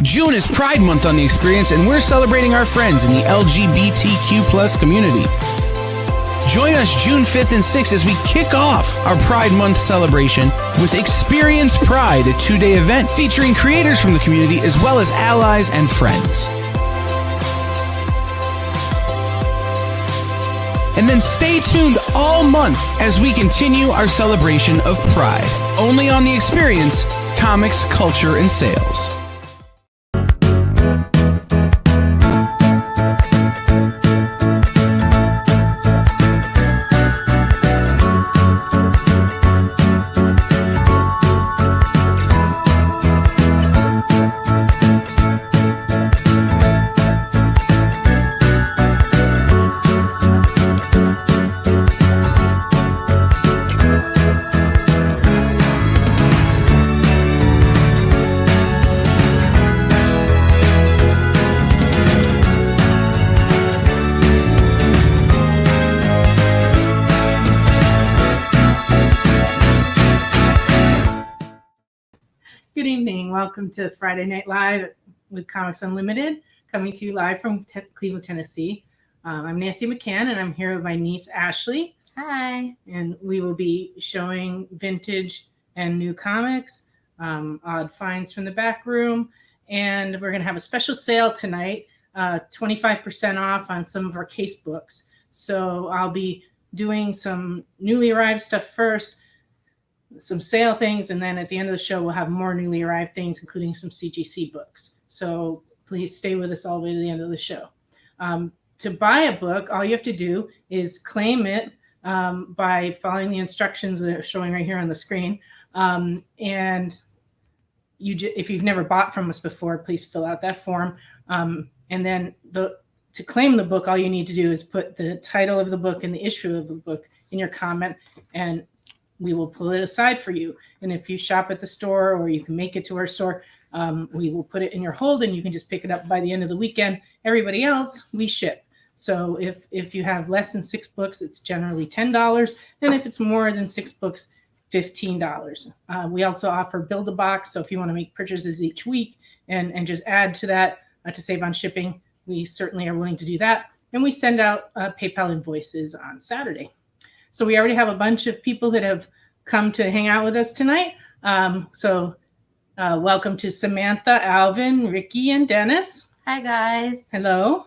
June is Pride Month on The Experience, and we're celebrating our friends in the LGBTQ plus community. Join us June 5th and 6th as we kick off our Pride Month celebration with Experience Pride, a 2-day event featuring creators from the community as well as allies and friends. And then stay tuned all month as we continue our celebration of Pride. Only on The Experience, comics, culture, and sales. Good evening. Welcome to Friday Night Live with Comics Unlimited, coming to you live from Cleveland, Tennessee. I'm Nancy McCann, and I'm here with my niece, Ashley. Hi. And we will be showing vintage and new comics, odd finds from the back room, and we're going to have a special sale tonight, 25% off on some of our case books. So I'll be doing some newly arrived stuff first, some sale things, and then at the end of the show we'll have more newly arrived things, including some CGC books. So please stay with us all the way to the end of the show. To buy a book, all you have to do is claim it by following the instructions that are showing right here on the screen. And if you've never bought from us before, please fill out that form. And then to claim the book, all you need to do is put the title of the book and the issue of the book in your comment, and we will pull it aside for you. And if you shop at the store or you can make it to our store, we will put it in your hold and you can just pick it up by the end of the weekend. Everybody else, we ship. So if you have less than 6 books, it's generally $10. And if it's more than 6 books, $15. We also offer Build-A-Box. So if you want to make purchases each week and just add to that to save on shipping, we certainly are willing to do that. And we send out PayPal invoices on Saturday. So we already have a bunch of people that have come to hang out with us tonight. Welcome to Samantha, Alvin, Ricky, and Dennis. Hi, guys. Hello.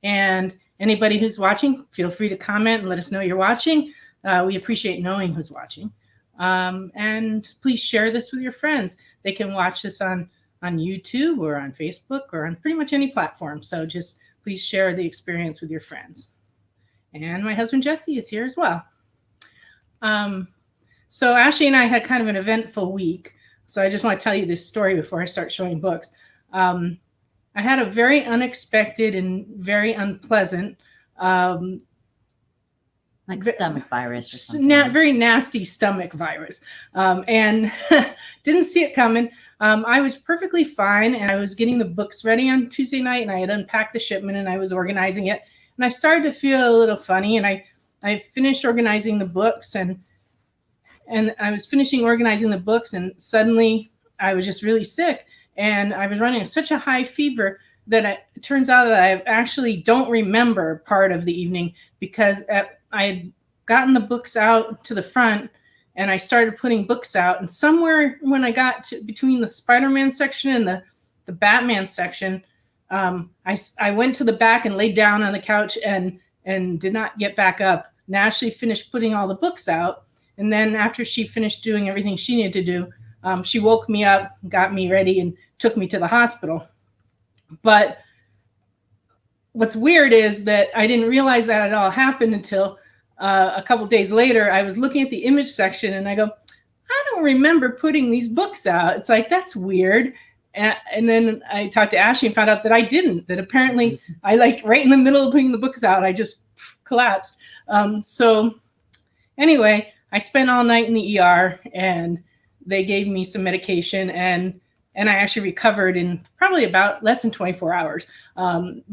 And anybody who's watching, feel free to comment and let us know you're watching. We appreciate knowing who's watching. And please share this with your friends. They can watch this on YouTube or on Facebook or on pretty much any platform. So just please share the experience with your friends. And my husband, Jesse, is here as well. So Ashley and I had kind of an eventful week. So I just want to tell you this story before I start showing books. I had a very unexpected and very unpleasant stomach virus or something. Very nasty stomach virus. And didn't see it coming. I was perfectly fine, and I was getting the books ready on Tuesday night, and I had unpacked the shipment, and I was organizing it. And I started to feel a little funny, and I finished organizing the books, and I was finishing organizing the books, and suddenly I was just really sick, and I was running such a high fever that it turns out that I actually don't remember part of the evening, because I had gotten the books out to the front, and I started putting books out, and somewhere when I got to between the Spider-Man section and the Batman section, I went to the back and laid down on the couch and did not get back up. And Ashley finished putting all the books out. And then after she finished doing everything she needed to do, she woke me up, got me ready, and took me to the hospital. But what's weird is that I didn't realize that it all happened until a couple days later. I was looking at the image section and I go, I don't remember putting these books out. It's like, that's weird. And then I talked to Ashley and found out that I didn't, that apparently I right in the middle of putting the books out, I just collapsed. So anyway, I spent all night in the ER, and they gave me some medication, and I actually recovered in probably about less than 24 hours. So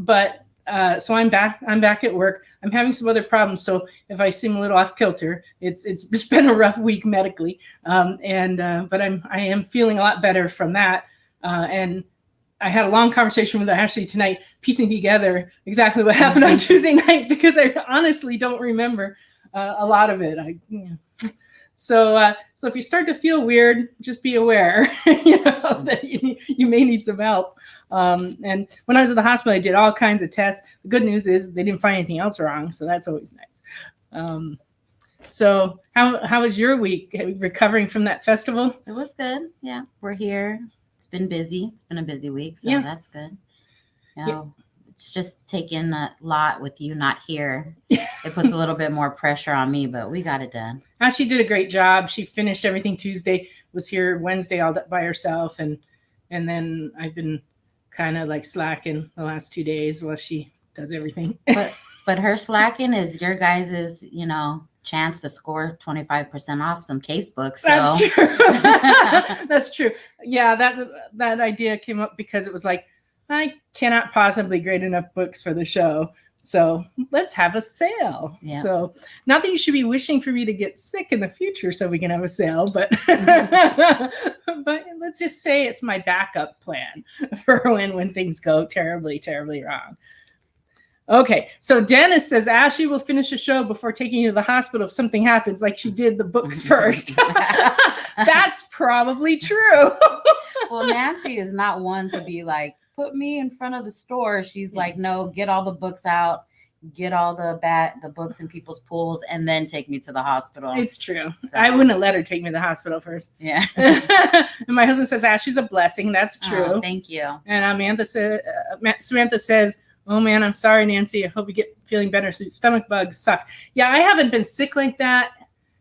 I'm back at work. I'm having some other problems. So if I seem a little off kilter, it's just been a rough week medically. But I am feeling a lot better from that. And I had a long conversation with Ashley tonight, piecing together exactly what happened on Tuesday night, because I honestly don't remember a lot of it. So if you start to feel weird, just be aware, that you may need some help. And when I was at the hospital, I did all kinds of tests. The good news is they didn't find anything else wrong, so that's always nice. So how was your week recovering from that festival? It was good. Yeah, we're here. It's been busy. It's been a busy week, so Yeah. that's good. It's just taking a lot with you not here. It puts a little bit more pressure on me, but we got it done. Ashley did a great job. She finished everything Tuesday, was here Wednesday all by herself, and then I've been kind of like slacking the last 2 days while she does everything. But her slacking is your guys's, chance to score 25% off some case books. So. That's true. That's true. Yeah, that idea came up because it was like, I cannot possibly grade enough books for the show, so let's have a sale. Yeah. So not that you should be wishing for me to get sick in the future so we can have a sale, but but let's just say it's my backup plan for when things go terribly, terribly wrong. Okay, so Dennis says Ashley will finish the show before taking you to the hospital if something happens, like she did the books first. That's probably true. Well, Nancy is not one to be like, put me in front of the store. She's like, no, get all the books out, get all the books in people's pools, and then take me to the hospital. It's true. So. I wouldn't have let her take me to the hospital first. Yeah. And my husband says Ashley's a blessing. That's true. Oh, thank you. And Samantha says, oh man, I'm sorry, Nancy. I hope you get feeling better. So stomach bugs suck. Yeah, I haven't been sick like that.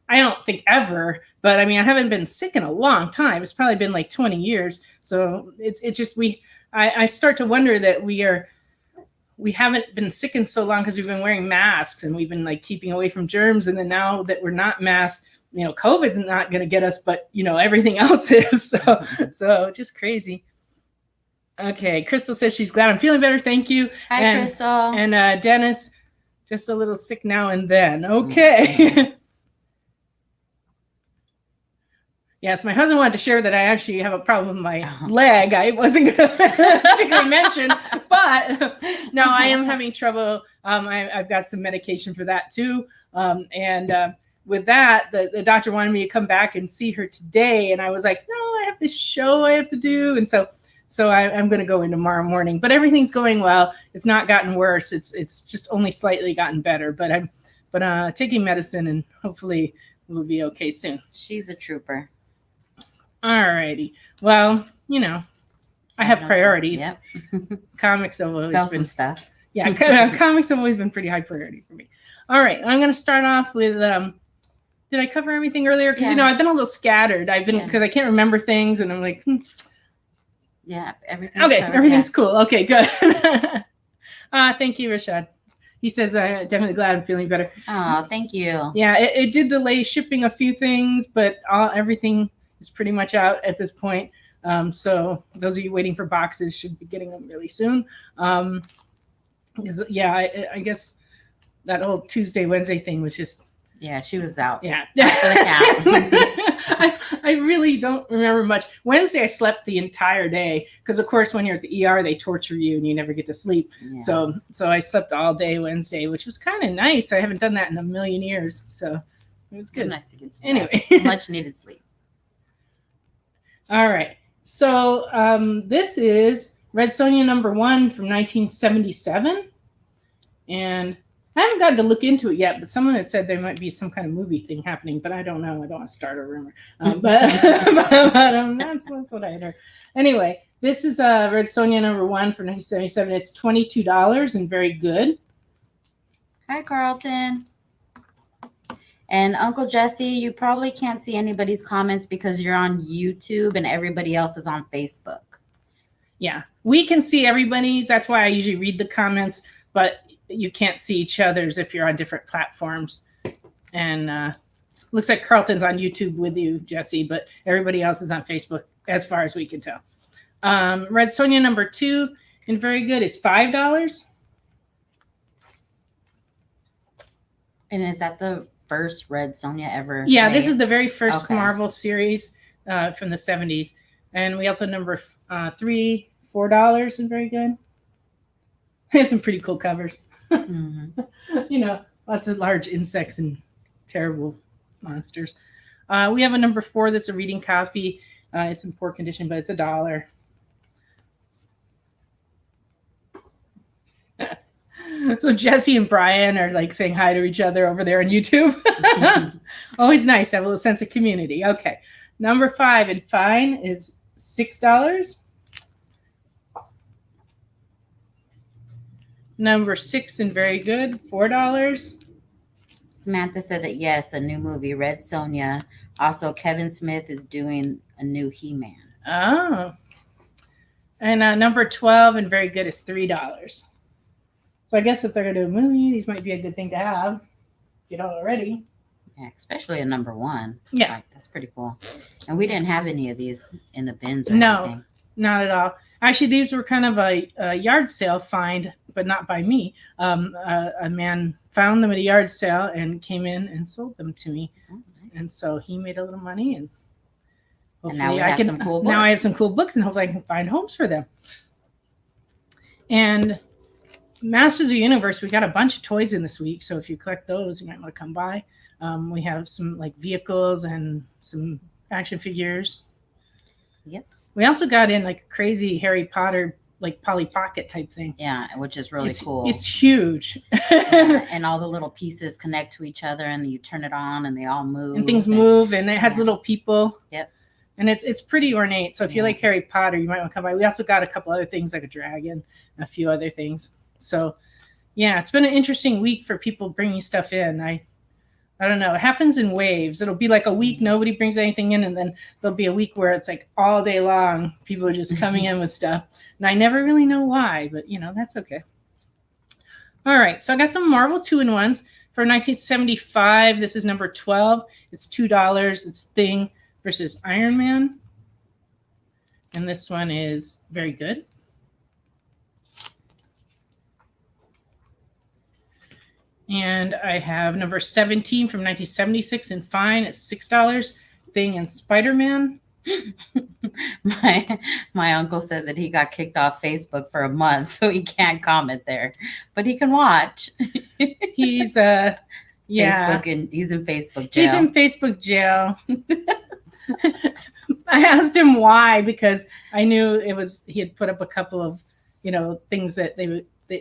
I don't think ever, but I mean, I haven't been sick in a long time. It's probably been like 20 years. So it's just, I start to wonder that we haven't been sick in so long because we've been wearing masks and we've been like keeping away from germs. And then now that we're not masked, COVID's not going to get us, but everything else is. So just crazy. Okay. Crystal says she's glad I'm feeling better. Thank you. Hi, Crystal. And Dennis, just a little sick now and then. Okay. Yes, my husband wanted to share that I actually have a problem with my leg. I wasn't going to particularly mention, but no, I am having trouble. I've got some medication for that too. And with that, the doctor wanted me to come back and see her today. And I was like, no, I have this show I have to do. And so I'm going to go in tomorrow morning, but everything's going well. It's not gotten worse. It's just only slightly gotten better, but I'm taking medicine and hopefully we'll be okay soon. She's a trooper. All righty. Well, I have priorities. Yep. Comics have always Sell been some stuff. Yeah, comics have always been pretty high priority for me. All right, I'm going to start off with. Did I cover everything earlier? Because I've been a little scattered. Because I can't remember things, and I'm like. Yeah, everything. Okay, everything's cool. Okay, good. Thank you, Rashad. He says, I'm definitely glad I'm feeling better. Oh, thank you. Yeah, it did delay shipping a few things, but everything is pretty much out at this point. So those of you waiting for boxes should be getting them really soon. I guess that whole Tuesday, Wednesday thing was just. Yeah, she was out. Yeah. For the count. I really don't remember much. Wednesday, I slept the entire day because, of course, when you're at the ER, they torture you and you never get to sleep. Yeah. So I slept all day Wednesday, which was kind of nice. I haven't done that in a million years. So it was good. Nice to get some anyway. Much needed sleep. All right. So this is Red Sonja #1 from 1977. And I haven't gotten to look into it yet, but someone had said there might be some kind of movie thing happening, but I don't know. I don't want to start a rumor. But that's what I had heard. Anyway, this is Red Sonja #1 from 1977. It's $22 and very good. Hi, Carlton. And Uncle Jesse, you probably can't see anybody's comments because you're on YouTube and everybody else is on Facebook. Yeah, we can see everybody's. That's why I usually read the comments, but you can't see each other's if you're on different platforms. And looks like Carlton's on YouTube with you, Jesse, but everybody else is on Facebook as far as we can tell. Red Sonja #2 and very good is $5. And is that the first Red Sonja ever? Yeah, made? this is the very first Marvel series from the 70s. And we also number 3, $4, and very good. Has some pretty cool covers. Mhm. Lots of large insects and terrible monsters. We have a number 4 that's a reading copy. It's in poor condition, but it's $1. So Jesse and Brian are like saying hi to each other over there on YouTube. Always nice to have a little sense of community. Okay. Number 5 and fine is $6. Number 6 and very good, $4. Samantha said that yes, a new movie, Red Sonja. Also, Kevin Smith is doing a new He-Man. Oh. And number 12 and very good is $3. So I guess if they're going to do a movie, these might be a good thing to have. You don't already. Yeah, especially a number 1. Yeah. Like, that's pretty cool. And we didn't have any of these in the bins or No. anything. Not at all. Actually, these were kind of a yard sale find, but not by me. A man found them at a yard sale and came in and sold them to me. Oh, nice. And so he made a little money, and hopefully now we I have can. some cool Now I books. have some cool books, and hopefully I can find homes for them. And Masters of the Universe, we got a bunch of toys in this week. So if you collect those, you might want to come by. We have some like vehicles and some action figures. Yep. We also got in like a crazy Harry Potter like Polly Pocket type thing. Yeah, which is really cool. It's huge. Yeah, and all the little pieces connect to each other, and you turn it on, and they all move. And things move, and it has Yeah. little people. Yep. And it's pretty ornate. So if you Yeah. like Harry Potter, you might want to come by. We also got a couple other things like a dragon, and a few other things. So yeah, it's been an interesting week for people bringing stuff in. I don't know. It happens in waves. It'll be like a week nobody brings anything in, and then there'll be a week where it's like all day long people are just coming in with stuff. And I never really know why, but that's okay. All right, so I got some Marvel 2-in-1s for 1975. This is number 12. It's $2. It's Thing versus Iron Man. And this one is very good. And I have number 17 from 1976 and fine. It's $6. Thing and Spider-Man. My uncle said that he got kicked off Facebook for a month, so he can't comment there, but he can watch. He's Facebook, and he's in Facebook jail. He's in Facebook jail. I asked him why, because I knew he had put up a couple of things that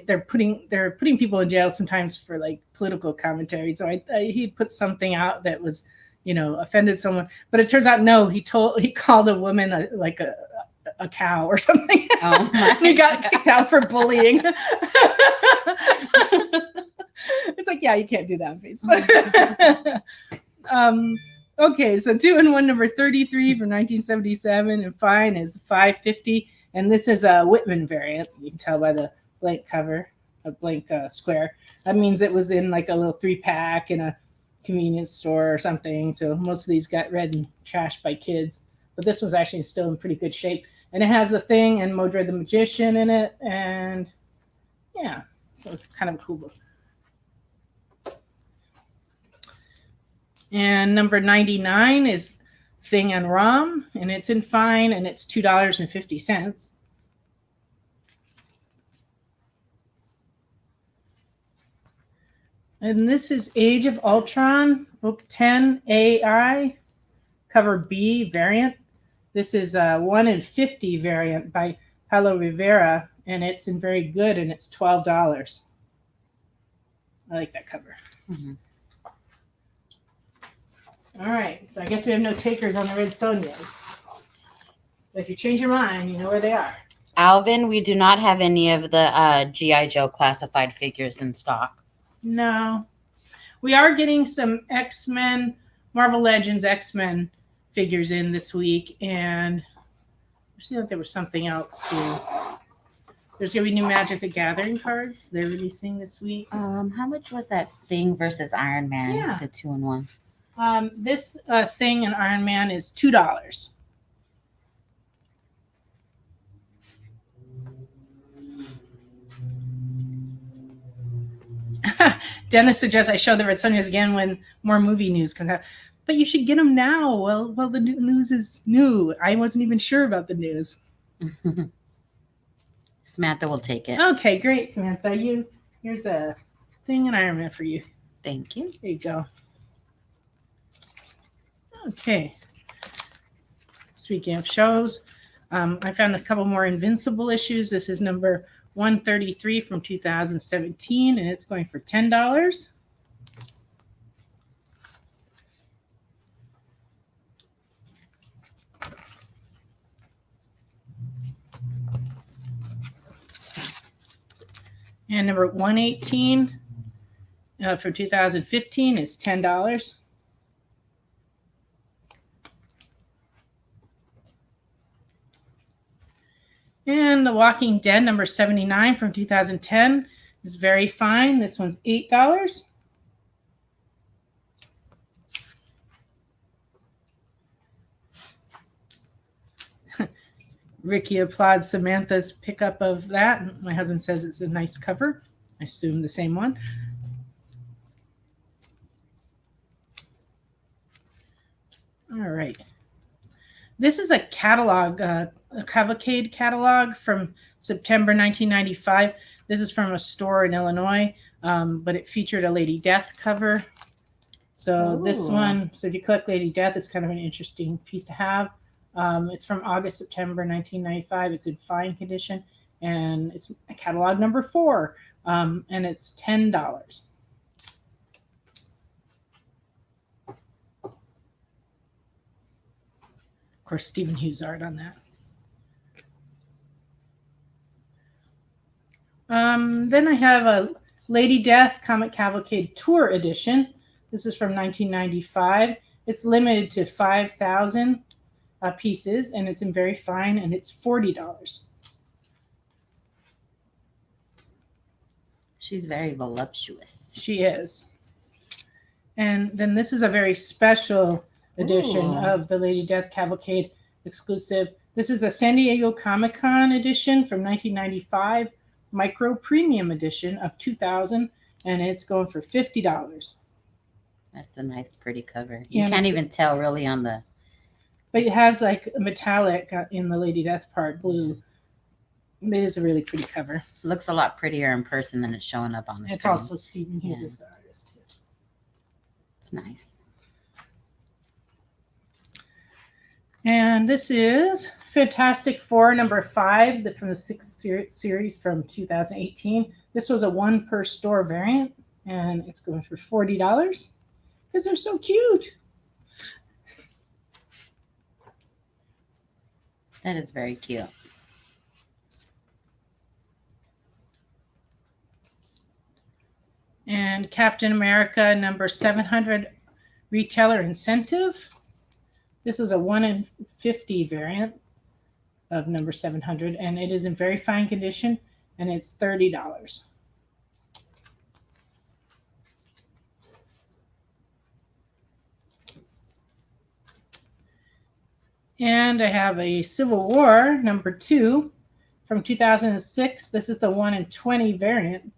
they're putting people in jail sometimes for like political commentary. So he put something out that was offended someone, but it turns out no, he called a woman a cow or something. Oh my He got kicked out for bullying. It's like, yeah, you can't do that on Facebook. Okay, so 2-in-1 number 33 from 1977 and fine is $5.50, and this is a Whitman variant. You can tell by the blank cover, a blank square. That means it was in like a little 3-pack in a convenience store or something. So most of these got read and trashed by kids, but this one's actually still in pretty good shape. And it has the Thing and Modred the Magician in it, and yeah, so it's kind of a cool book. And number 99 is Thing and Rom, and it's in fine, and it's $2.50. And this is Age of Ultron, book 10 AI, cover B variant. This is a 1 in 50 variant by Paulo Rivera, and it's in very good, and it's $12. I like that cover. Mm-hmm. All right, so I guess we have no takers on the Red Sonjas. But if you change your mind, you know where they are. Alvin, we do not have any of the G.I. Joe classified figures in stock. No. We are getting some X-Men, Marvel Legends X-Men figures in this week, and I see that there was something else too. There's going to be new Magic the Gathering cards they're releasing this week. How much was that Thing versus Iron Man, Yeah. the 2-in-1? This Thing and Iron Man is $2. Dennis suggests I show the Red Sonjas again when more movie news comes out. But you should get them now. Well, the news is new. I wasn't even sure about the news. Samantha will take it. Okay, great, Samantha. Here's a thing in Iron Man for you. Thank you. There you go. Okay. Speaking of shows, I found a couple more Invincible issues. This is number 133 from 2017, and it's going for $10. And number 118 for 2015 is $10. And The Walking Dead number 79 from 2010 is very fine. This one's $8. Ricky applauds Samantha's pickup of that. My husband says it's a nice cover. I assume the same one. All right. This is a catalog, a Cavalcade catalog from September 1995. This is from a store in Illinois, but it featured a Lady Death cover. So this one, so if you collect Lady Death, it's kind of an interesting piece to have. It's from August, September 1995. It's in fine condition, and it's a catalog number 4, and it's $10. Of course, Stephen Hughes art on that. Then I have a Lady Death Comic Cavalcade Tour Edition. This is from 1995. It's limited to 5,000 pieces, and it's in very fine, and it's $40. She's very voluptuous. She is. And then this is a very special edition of the Lady Death Cavalcade exclusive. This is a San Diego Comic-Con edition from 1995, micro premium edition of 2,000, and it's going for $50. That's a nice, pretty cover. You can't even tell really on the... But it has like a metallic in the Lady Death part, blue. It is a really pretty cover. Looks a lot prettier in person than it's showing up on the screen. It's also Stephen Hughes is the artist too. It's nice. And this is Fantastic Four number 5 from the 6th series from 2018. This was a 1 per store variant, and it's going for $40 because they're so cute. That is very cute. And Captain America number 700 retailer incentive. This is a 1 in 50 variant of number 700, and it is in very fine condition, and it's $30. And I have a Civil War number 2 from 2006. This is the 1 in 20 variant,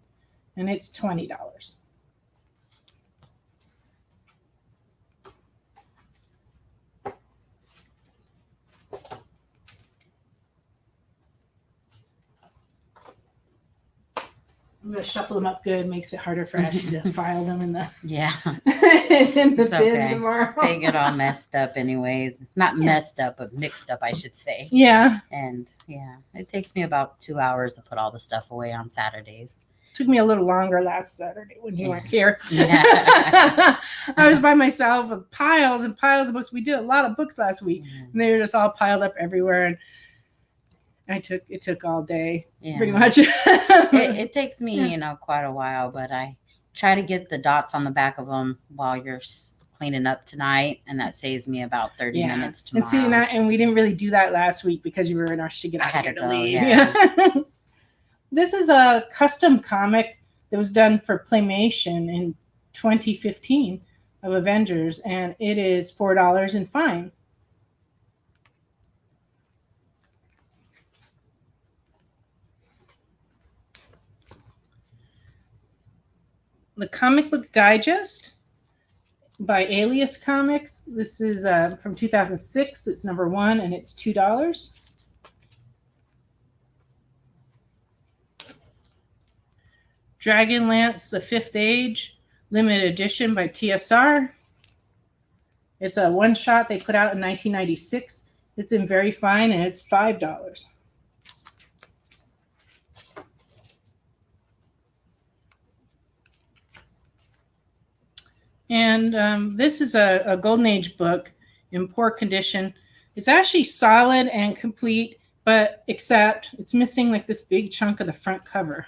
and it's $20. I'm going to shuffle them up good. Makes it harder for Ashley to file them in the in the bin tomorrow. They get all messed up anyways. Not messed up, but mixed up, I should say. Yeah. And it takes me about 2 hours to put all the stuff away on Saturdays. Took me a little longer last Saturday when you weren't here. Yeah. I was by myself with piles and piles of books. We did a lot of books last week, and they were just all piled up everywhere. And it took all day, pretty much. It takes me, quite a while, but I try to get the dots on the back of them while you're cleaning up tonight, and that saves me about 30 minutes tomorrow. And we didn't really do that last week because you were in rush to get out I had to go, leave. Yeah. This is a custom comic that was done for Playmation in 2015 of Avengers, and it is $4 and fine. The Comic Book Digest by Alias Comics. This is from 2006. It's number 1, and it's $2. Dragonlance: The Fifth Age, limited edition by TSR. It's a one-shot they put out in 1996. It's in very fine, and it's $5. And this is a Golden Age book in poor condition. It's actually solid and complete, but except it's missing like this big chunk of the front cover.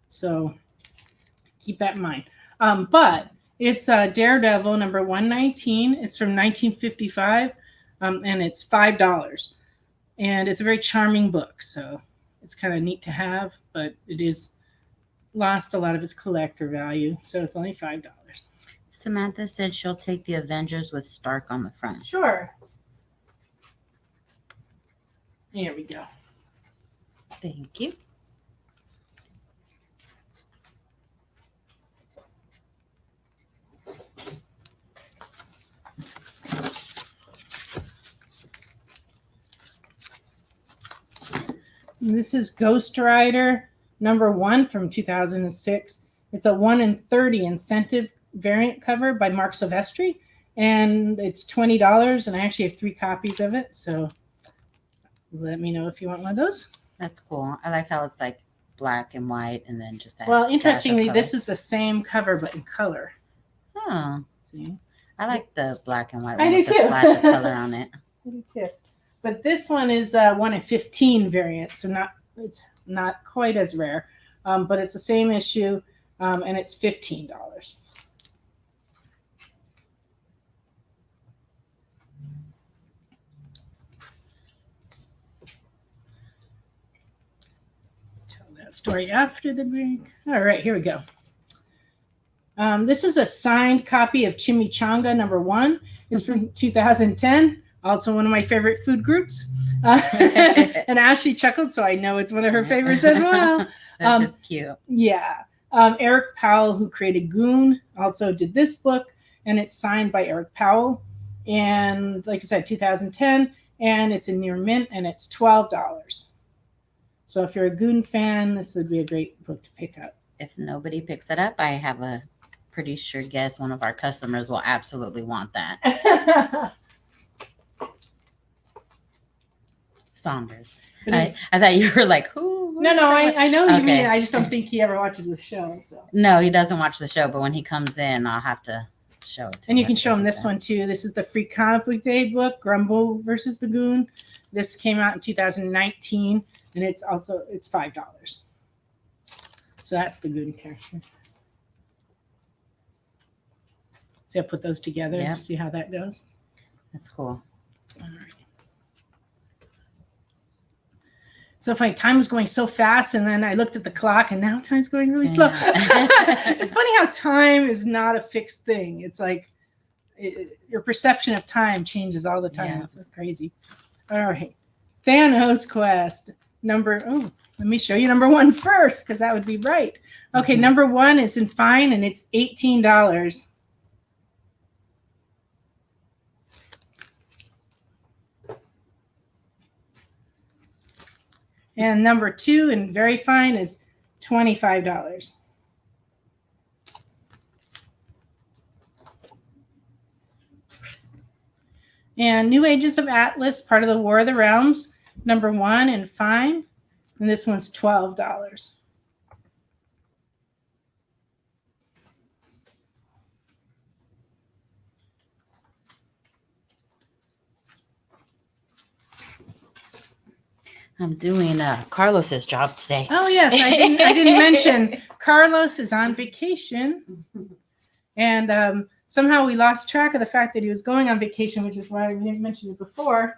So keep that in mind. But it's Daredevil number 119. It's from 1955, and it's $5. And it's a very charming book, so it's kind of neat to have, but it is lost a lot of its collector value, so it's only $5. Samantha said she'll take the Avengers with Stark on the front. Sure. Here we go. Thank you. This is Ghost Rider number 1 from 2006. It's a 1 in 30 incentive variant cover by Mark Silvestri, and it's $20, and I actually have 3 copies of it, so let me know if you want one of those. That's cool. I like how it's like black and white and then just that. Well, interestingly, this is the same cover but in color. Oh, See? I like the black and white I one do with the too. splash of color on it. I do too. But this one is 1 in 15 variant, so it's not quite as rare, but it's the same issue, and it's $15. Tell that story after the break. All right, here we go. This is a signed copy of Chimichanga number 1. It's from 2010. Also one of my favorite food groups. And Ashley chuckled, so I know it's one of her favorites as well. That's just cute. Yeah. Eric Powell, who created Goon, also did this book, and it's signed by Eric Powell. And like I said, 2010, and it's in near mint, and it's $12. So if you're a Goon fan, this would be a great book to pick up. If nobody picks it up, I have a pretty sure guess one of our customers will absolutely want that. Saunders. I thought you were like, who? No, I know you Okay. mean. I just don't think he ever watches the show. So. No, he doesn't watch the show, but when he comes in, I'll have to show it to him. And you can show him this one too. This is the Free Comic Book Day book, Grumble versus the Goon. This came out in 2019, and it's $5. So that's the Goon character. So I put those together Yep. and see how that goes. That's cool. All right. So funny, time was going so fast, and then I looked at the clock, and now time's going really slow. It's funny how time is not a fixed thing. It's like your perception of time changes all the time. Yeah. It's crazy. All right, Thanos Quest let me show you number 1 first, because that would be right. Okay, Mhm. Number 1 is in fine, and it's $18. And number 2 in very fine is $25. And New Ages of Atlas, part of the War of the Realms, number 1 in fine. And this one's $12. I'm doing Carlos's job today. Oh, yes, I didn't mention Carlos is on vacation. And somehow we lost track of the fact that he was going on vacation, which is why we didn't mention it before.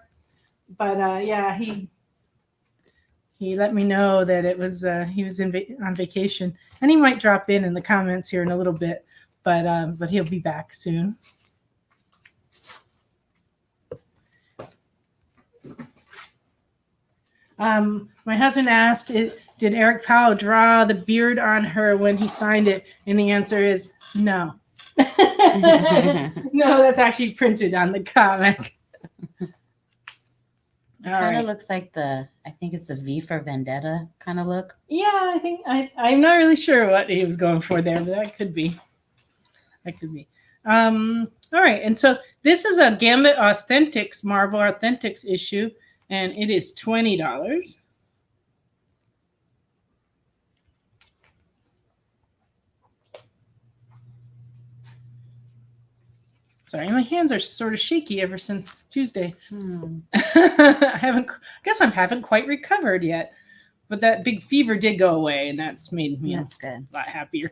But yeah, he let me know that it was he was on vacation, and he might drop in the comments here in a little bit. But he'll be back soon. My husband asked, did Eric Powell draw the beard on her when he signed it? And the answer is no. No, that's actually printed on the comic. All Kind right. of looks like I think it's the V for Vendetta kind of look. Yeah, I think I'm not really sure what he was going for there, but that could be. That could be. All right, and so this is a Gambit Authentics, Marvel Authentics issue, and it is $20. Sorry, my hands are sort of shaky ever since Tuesday. I guess I haven't quite recovered yet, but that big fever did go away, and that's made me That's good. a lot happier,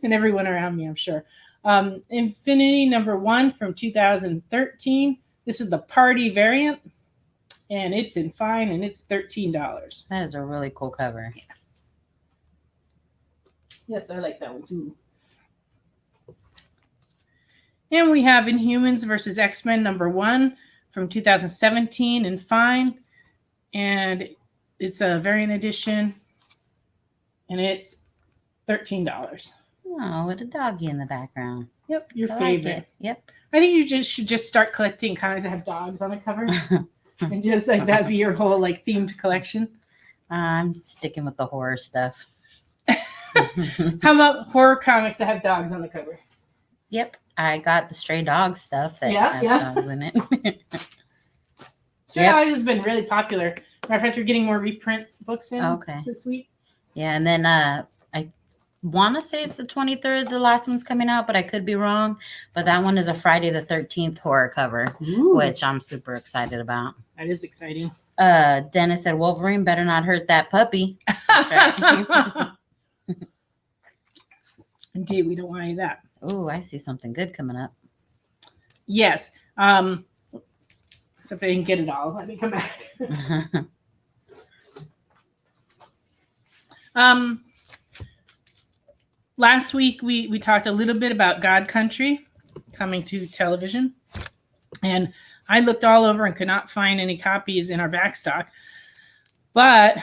and everyone around me, I'm sure. Infinity #1 from 2013. This is the party variant, and it's in fine, and it's $13. That is a really cool cover. Yes, I like that one too. And we have Inhumans versus X-Men #1 from 2017 in fine. And it's a variant edition. And it's $13. Oh, with a doggy in the background. Yep, your I favorite. like it. Yep. I think you should just start collecting comics that have dogs on the cover. And just like that be your whole like themed collection. I'm sticking with the horror stuff. How about horror comics that have dogs on the cover? Yep. I got the stray dog stuff that Yeah, has yeah. dogs in it. Stray Yep. Dogs has been really popular. Matter of fact, we're getting more reprint books in Okay. this week. Yeah, and then I want to say it's the 23rd, the last one's coming out, but I could be wrong. But that one is a Friday the 13th horror cover, Ooh, which I'm super excited about. that is exciting. Dennis said Wolverine better not hurt that puppy. That's right. Indeed, we don't want any of that. Oh, I see something good coming up. Yes. Except I didn't get it all. Let me come back. Last week we talked a little bit about God Country coming to television, and I looked all over and could not find any copies in our back stock. But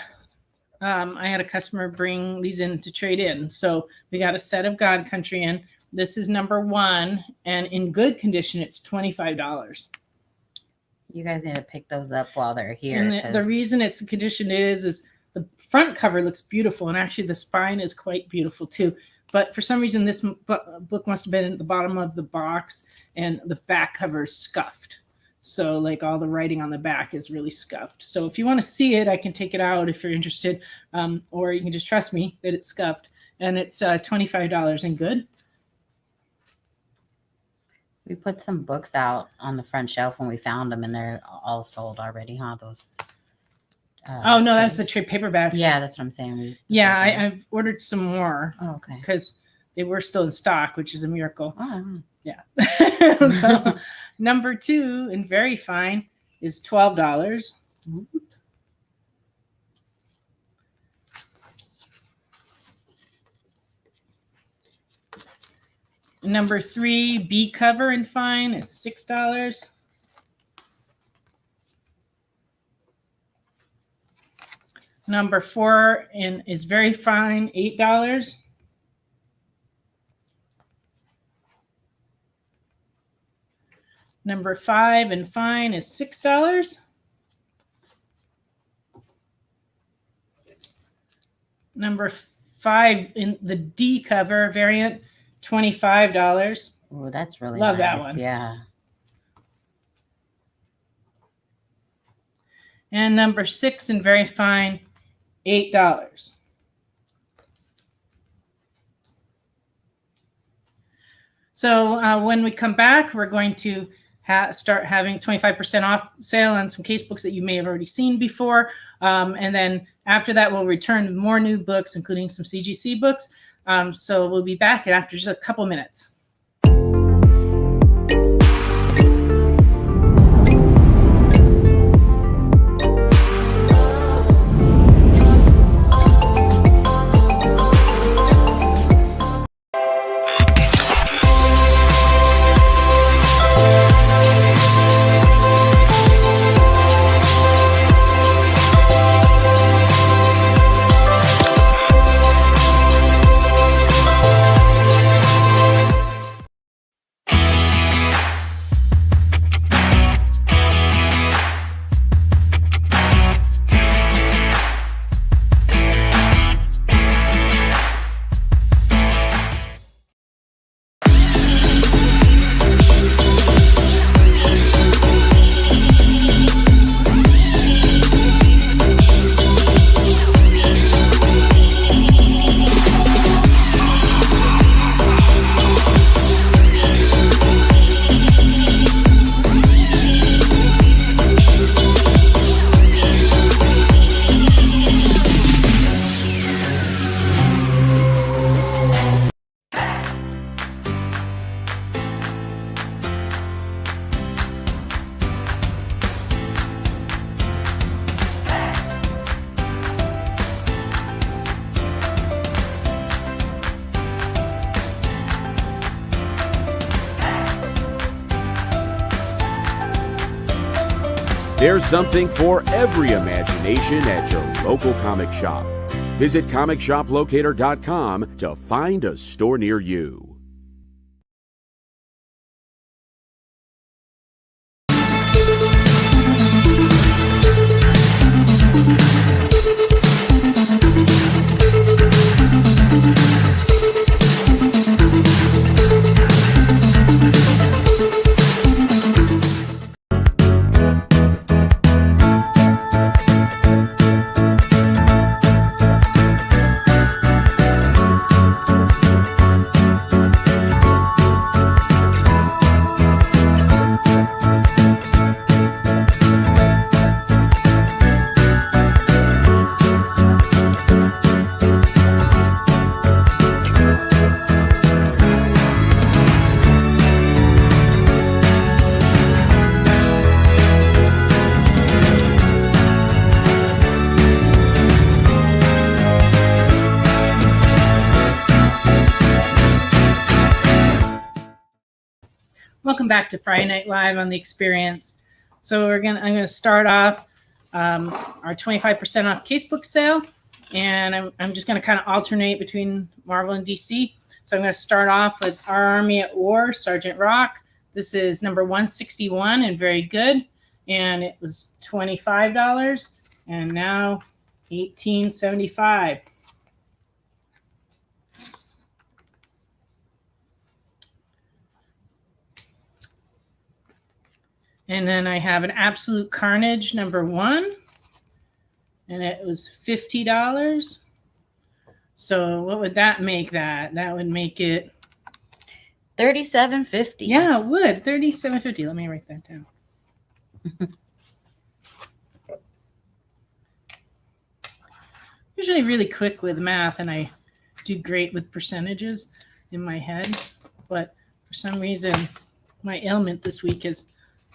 I had a customer bring these in to trade in, so we got a set of God Country in. This is #1, and in good condition, it's $25. You guys need to pick those up while they're here. And the 'cause- reason it's the condition it is the front cover looks beautiful, and actually the spine is quite beautiful too. But for some reason, this book must have been at the bottom of the box, and the back cover is scuffed. So like all the writing on the back is really scuffed. So if you want to see it, I can take it out if you're interested, or you can just trust me that it's scuffed. And it's $25 and good. We put some books out on the front shelf when we found them, and they're all sold already, huh? Those. Oh no, that's the trade paperbacks. Yeah, that's what I'm saying. We put Yeah, those out. I've ordered some more Oh, okay. because they were still in stock, which is a miracle. Oh, Yeah. So #2 and very fine is $12. #3 B cover and fine is $6. #4 and is very fine, $8. #5 and fine is $6. #5 in the D cover variant, $25. oh, that's really Love that nice. one. Yeah. And #6 and very fine, $8. So when we come back, we're going to start having 25% off sale on some case books that you may have already seen before. And then after that, we'll return more new books, including some CGC books. So we'll be back after just a couple minutes. There's something for every imagination at your local comic shop. Visit ComicShopLocator.com to find a store near you. Welcome back to Friday Night Live on The Experience. So I'm gonna start off our 25% off casebook sale, and I'm just gonna kind of alternate between Marvel and DC. So I'm gonna start off with Our Army at War, Sergeant Rock. This is number 161 and very good, and it was $25, and now $18.75. And then I have an Absolute Carnage number 1, and it was $50. So what would that make that? That would make it $37.50. Yeah, it would. $37.50. Let me write that down. Usually really quick with math, and I do great with percentages in my head. But for some reason, my ailment this week has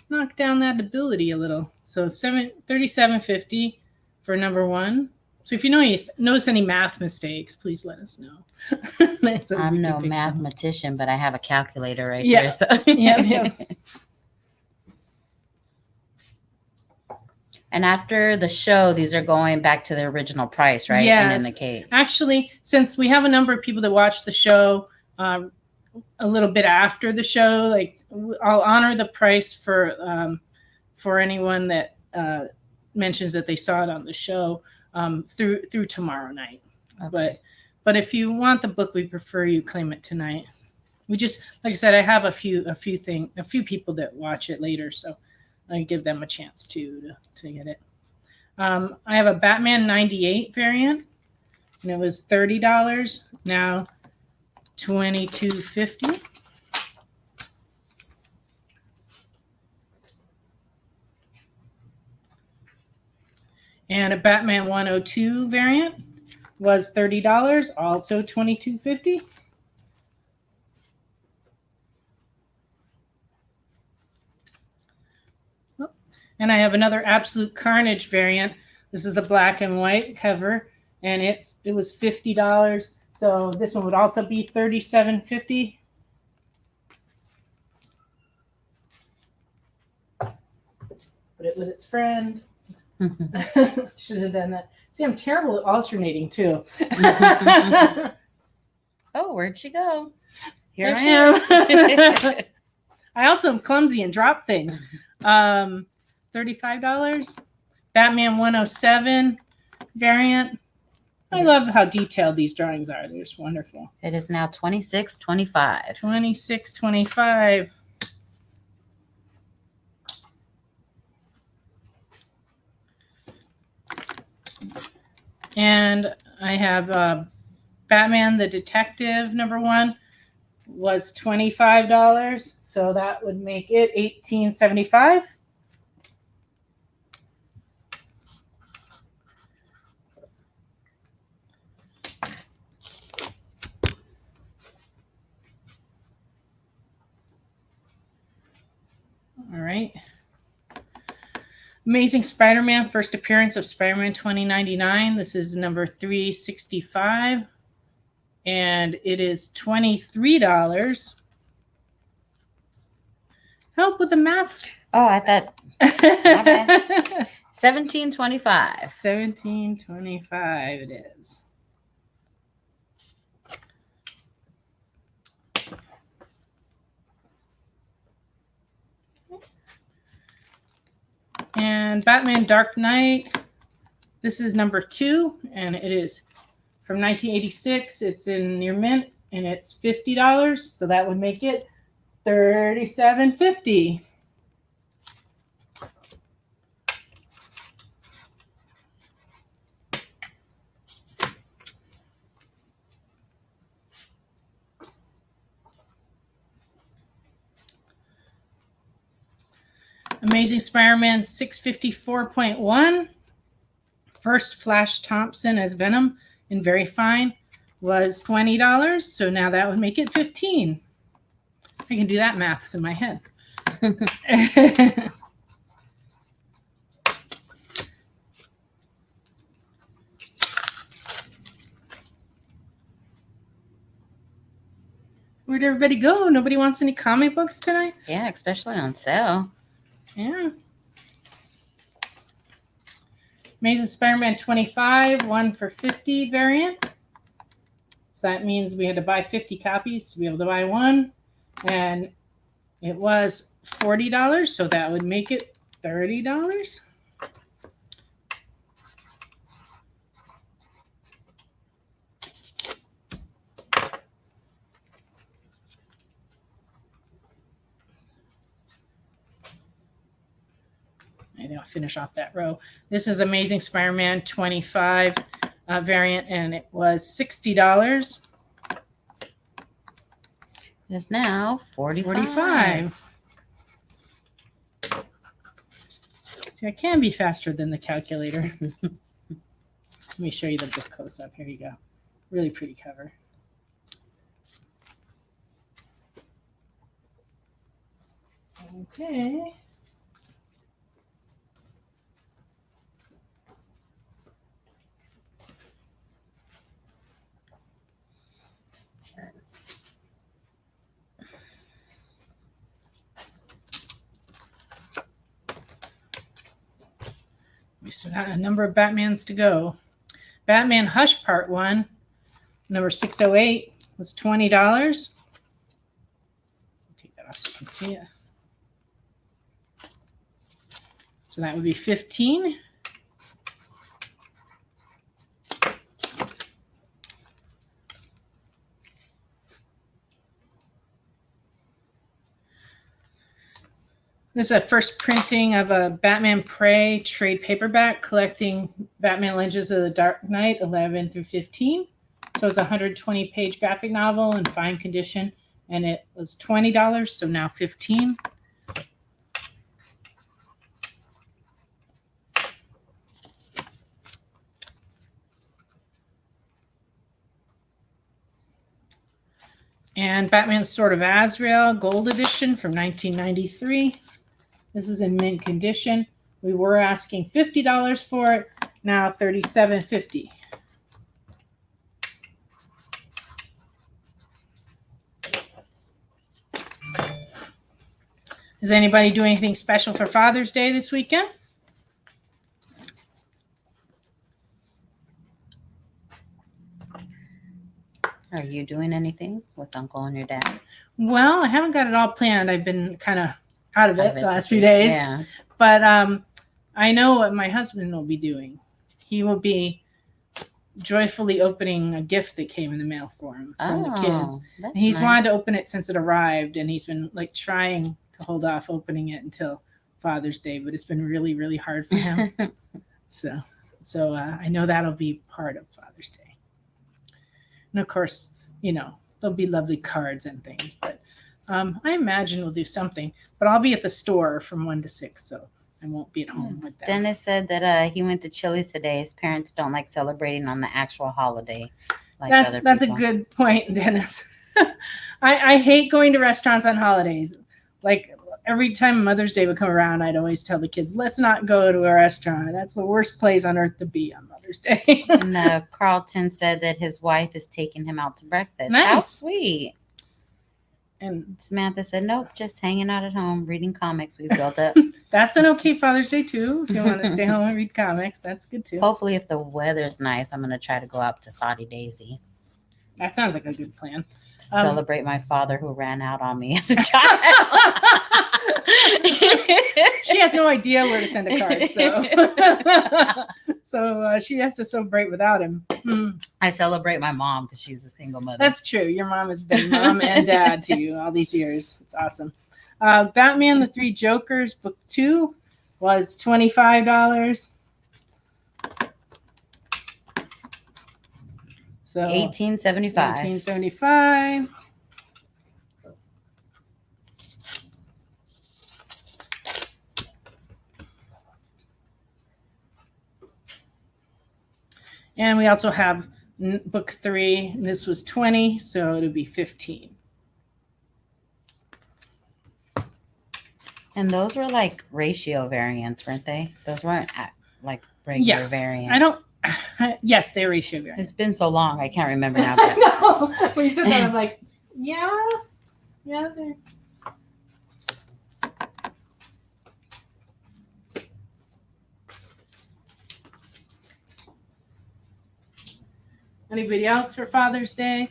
knocked down that ability a little. So $37.50 for number 1. So if you notice any math mistakes, please let us know. So I'm no mathematician, but I have a calculator right Yeah. here. So Yeah. And after the show, these are going back to the original price, right? Yes. And in the cake. Actually, since we have a number of people that watch the show a little bit after the show, like I'll honor the price for anyone that mentions that they saw it on the show through tomorrow night. Okay. But if you want the book, we prefer you claim it tonight. We just, like I said, I have a few people that watch it later, so I give them a chance to get it. I have a Batman 98 variant, and it was $30. Now $22.50. And a Batman 102 variant was $30, also $22.50. And I have another Absolute Carnage variant. This is the black and white cover, and it was $50. So this one would also be $37.50. Put it with its friend. Should have done that. See, I'm terrible at alternating too. Oh, where'd she go? Here There I she am. is. I also am clumsy and drop things. $35. Batman 107 variant. I love how detailed these drawings are. They're just wonderful. It is now $26.25. $26.25. And I have Batman the Detective number 1 was $25. So that would make it $18.75. All right. Amazing Spider-Man, first appearance of Spider-Man 2099. This is number 365. And it is $23. Help with the math. Oh, I thought bad. 1725. 1725 it is. And Batman Dark Knight. This is number 2, and it is from 1986. It's in near mint, and it's $50. So that would make it $37.50. Amazing Spider-Man 654.1. First Flash Thompson as Venom in Very Fine was $20. So now that would make it $15. I can do that maths in my head. Where'd everybody go? Nobody wants any comic books tonight? Yeah, especially on sale. Yeah. Amazing Spider-Man 25, 1 for $50 variant. So that means we had to buy 50 copies to be able to buy one. And it was $40, so that would make it $30. Maybe I'll finish off that row. This is Amazing Spider-Man 25 variant, and it was $60. It is now 45. 45. See, I can be faster than the calculator. Let me show you the book close up. Here you go. Really pretty cover. Okay. We still got a number of Batmans to go. Batman Hush Part 1, number 608, was $20. Take that off so you can see it. So that would be $15. This is a first printing of a Batman Prey trade paperback collecting Batman Legends of the Dark Knight 11 through 15. So it's a 120-page graphic novel in fine condition, and it was $20, so now $15. And Batman Sword of Azrael Gold Edition from 1993. This is in mint condition. We were asking $50 for it. Now $37.50. Does anybody do anything special for Father's Day this weekend? Are you doing anything with Uncle and your dad? Well, I haven't got it all planned. I've been kind of out of it the last few days. Yeah. But I know what my husband will be doing. He will be joyfully opening a gift that came in the mail for him from the kids. That's He's nice. wanted to open it since it arrived, and he's been like trying to hold off opening it until Father's Day, but it's been really, really hard for him. So I know that'll be part of Father's Day. And of course, you know, there'll be lovely cards and things, but I imagine we'll do something. But I'll be at the store from 1 to 6, so I won't be at home with them. Dennis said that he went to Chili's today. His parents don't like celebrating on the actual holiday. Like That's a good point, Dennis. I hate going to restaurants on holidays. Like every time Mother's Day would come around, I'd always tell the kids, let's not go to a restaurant. That's the worst place on earth to be on Mother's Day. And Carlton said that his wife is taking him out to breakfast. How Nice. sweet. And Samantha said, nope, just hanging out at home, reading comics we've built up. that's an okay Father's Day too. If you want to stay home and read comics, that's good too. Hopefully, if the weather's nice, I'm going to try to go out to Saudi Daisy That sounds like a good plan. to celebrate my father who ran out on me as a child. She has no idea where to send a card, so she has to celebrate without him. I celebrate my mom because she's a single mother. That's true. Your mom has been mom and dad to you all these years. It's awesome. Batman: The Three Jokers, book 2, was $25. So $18.75. $18.75. And we also have book 3. This was 20, so it'll be 15. And those were like ratio variants, weren't they? Those weren't like regular variants. I don't. Yes, they're ratio variants. It's been so long, I can't remember now. I But know. When you said that, I'm like, yeah. They're. Anybody else for Father's Day?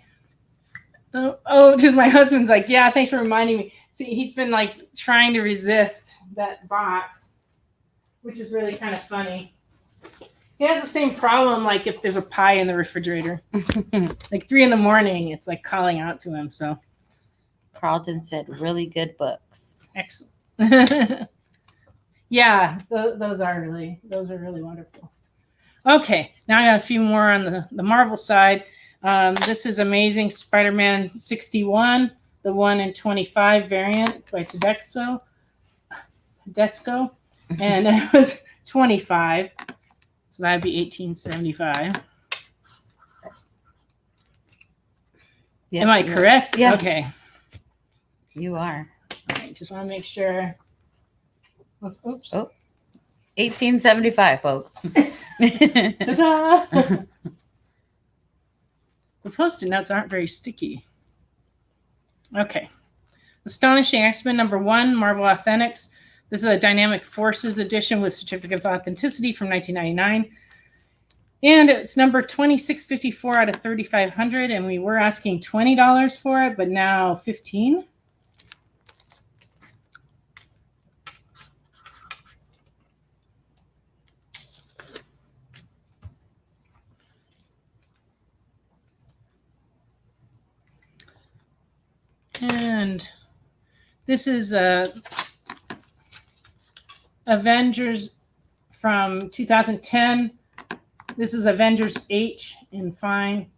Oh, just my husband's like, yeah, thanks for reminding me. See, he's been like trying to resist that box, which is really kind of funny. He has the same problem, like if there's a pie in the refrigerator, like 3 a.m, it's like calling out to him. So, Carlton said, really good books. excellent. Yeah, those are really wonderful. Okay, now I got a few more on the Marvel side. This is Amazing Spider-Man 61, the 1 in 25 variant by Tedesco, and it was 25, so that'd be $18.75. Yep, Am I correct? Yeah. Okay. You are. All right, just want to make sure. Oops. Oh. $18.75, folks. Ta-da! The Post-it notes aren't very sticky. Okay. Astonishing X-Men #1, Marvel Authentics. This is a Dynamic Forces edition with certificate of authenticity from 1999. And it's number 2654 out of 3,500. And we were asking $20 for it, but now $15. And this is Avengers from 2010. This is Avengers H in fine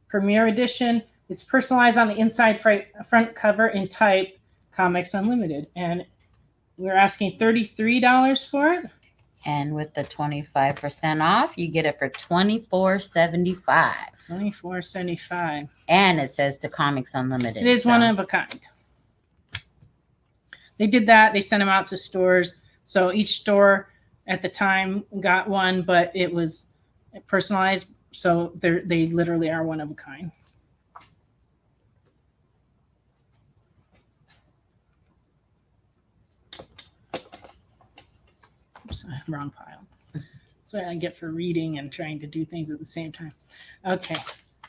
premiere edition. It's personalized on the inside front cover in type Comics Unlimited. And we're asking $33 for it. And with the 25% off, you get it for $24.75. $24.75. And it says to Comics Unlimited. It is one of a kind. They did that. They sent them out to stores. So each store at the time got one, but it was personalized. So they literally are one of a kind. Oops, wrong pile. That's what I get for reading and trying to do things at the same time. Okay.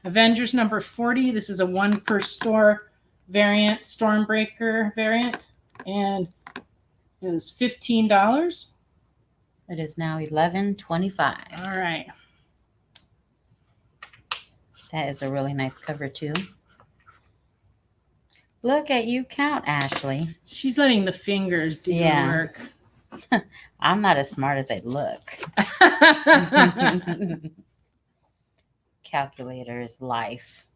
Avengers #40. This is a 1 per store variant, Stormbreaker variant. And it was $15. It is now $11.25. All right. That is a really nice cover, too. Look at you count, Ashley. She's letting the fingers do the work. I'm not as smart as I look. Calculator is life.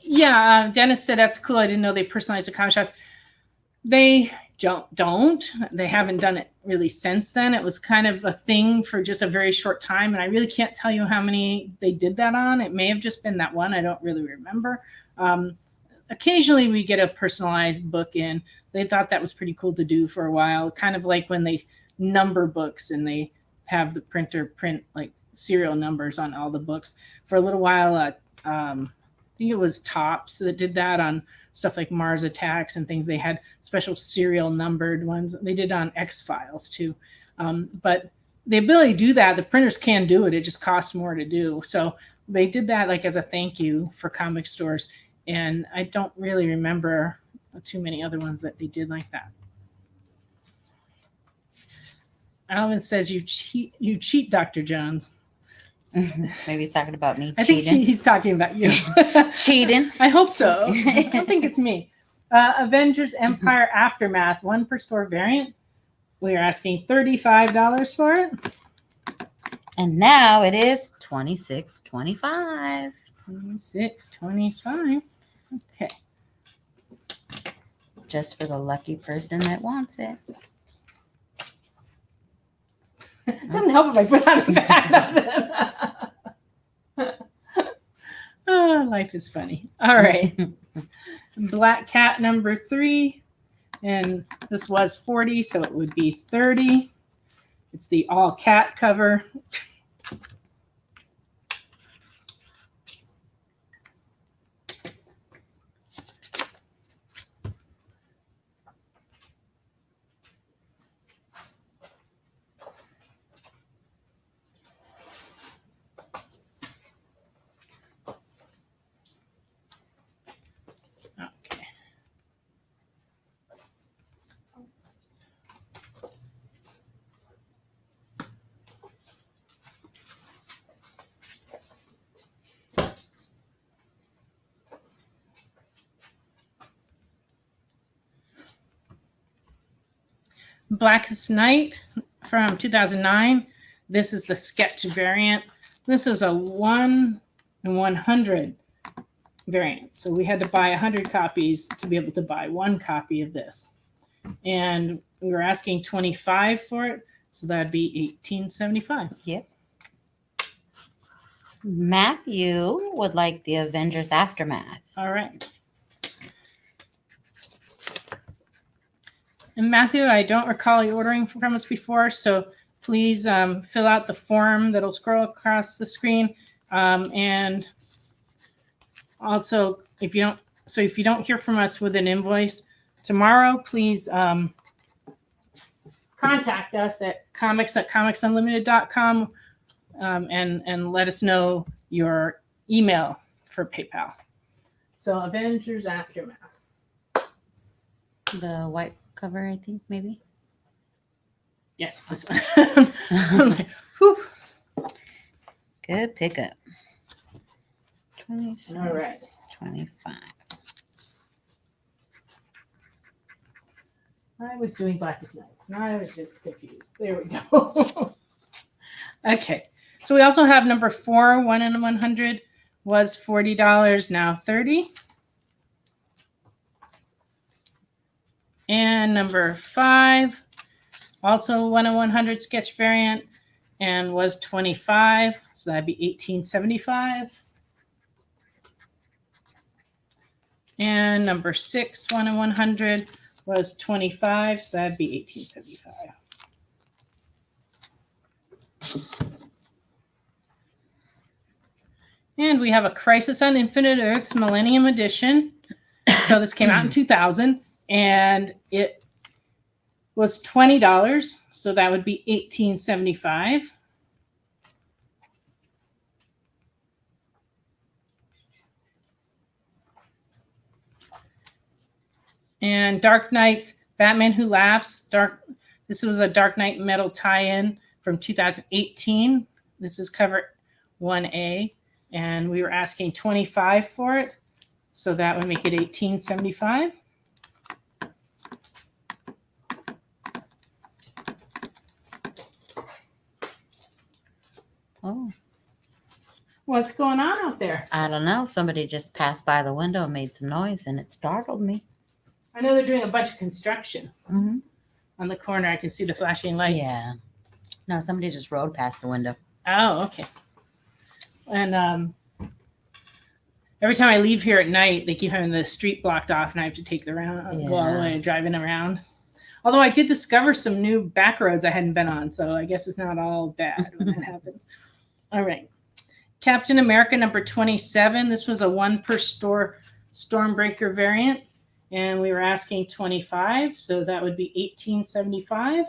Yeah, Dennis said that's cool. I didn't know they personalized the comic shops. They don't. They haven't done it really since then. It was kind of a thing for just a very short time, and I really can't tell you how many they did that on. It may have just been that one. I don't really remember. Occasionally we get a personalized book in. They thought that was pretty cool to do for a while, kind of like when they number books and they have the printer print like serial numbers on all the books. For a little while, think it was Topps that did that on stuff like Mars Attacks and things. They had special serial numbered ones. They did on X-Files too. But the ability to do that, the printers can do it. It just costs more to do. So they did that like as a thank you for comic stores. And I don't really remember too many other ones that they did like that. Alvin says you cheat, Dr. Jones. Maybe he's talking about me. I think cheating. he's talking about you. Cheating. I hope so. I don't think it's me. Avengers Empire Aftermath, 1 per store variant. We are asking $35 for it. And now it is $26.25. $26.25. Okay. Just for the lucky person that wants it. It doesn't help if I put on the back, does it? Oh, life is funny. All right. Black Cat number 3. And this was 40, so it would be 30. It's the all cat cover. Okay. Blackest Night from 2009. This is the sketch variant. This is a 1 in 100 variant. So we had to buy 100 copies to be able to buy 1 copy of this. And we were asking $25 for it. So that'd be $18.75. Yep. Matthew would like the Avengers Aftermath. All right. And Matthew, I don't recall you ordering from us before, so please fill out the form that'll scroll across the screen. And also, if you don't hear from us with an invoice tomorrow, please contact us at comics@comicsunlimited.com and let us know your email for PayPal. So Avengers Aftermath. The white cover, I think, maybe. Yes, this one. I'm like, whew. Good pickup. 26, All right. 25. I was doing Blackest Nights. Now I was just confused. There we go. Okay. So we also have number 4, 1 in 100 was $40, now $30. And number 5, also 1 in 100 sketch variant, and was $25. So that'd be $18.75. And number 6, 1 in 100 was $25. So that'd be $18.75. And we have a Crisis on Infinite Earths Millennium Edition. So this came out in 2000. And it was $20, so that would be $18.75. And Dark Knight's Batman Who Laughs. This was a Dark Knight metal tie-in from 2018. This is cover 1A, and we were asking $25 for it, so that would make it $18.75. Oh, What's going on out there? I don't know. Somebody just passed by the window and made some noise, and it startled me. I know they're doing a bunch of construction Mm-hmm. on the corner. I can see the flashing lights. Yeah. No, somebody just rode past the window. Oh, okay. And every time I leave here at night, they keep having the street blocked off, and I have to take the round, go all the way driving around. Although I did discover some new back roads I hadn't been on, so I guess it's not all bad when that happens. All right. Captain America number 27. This was a 1 per store Stormbreaker variant, and we were asking 25, so that would be $18.75.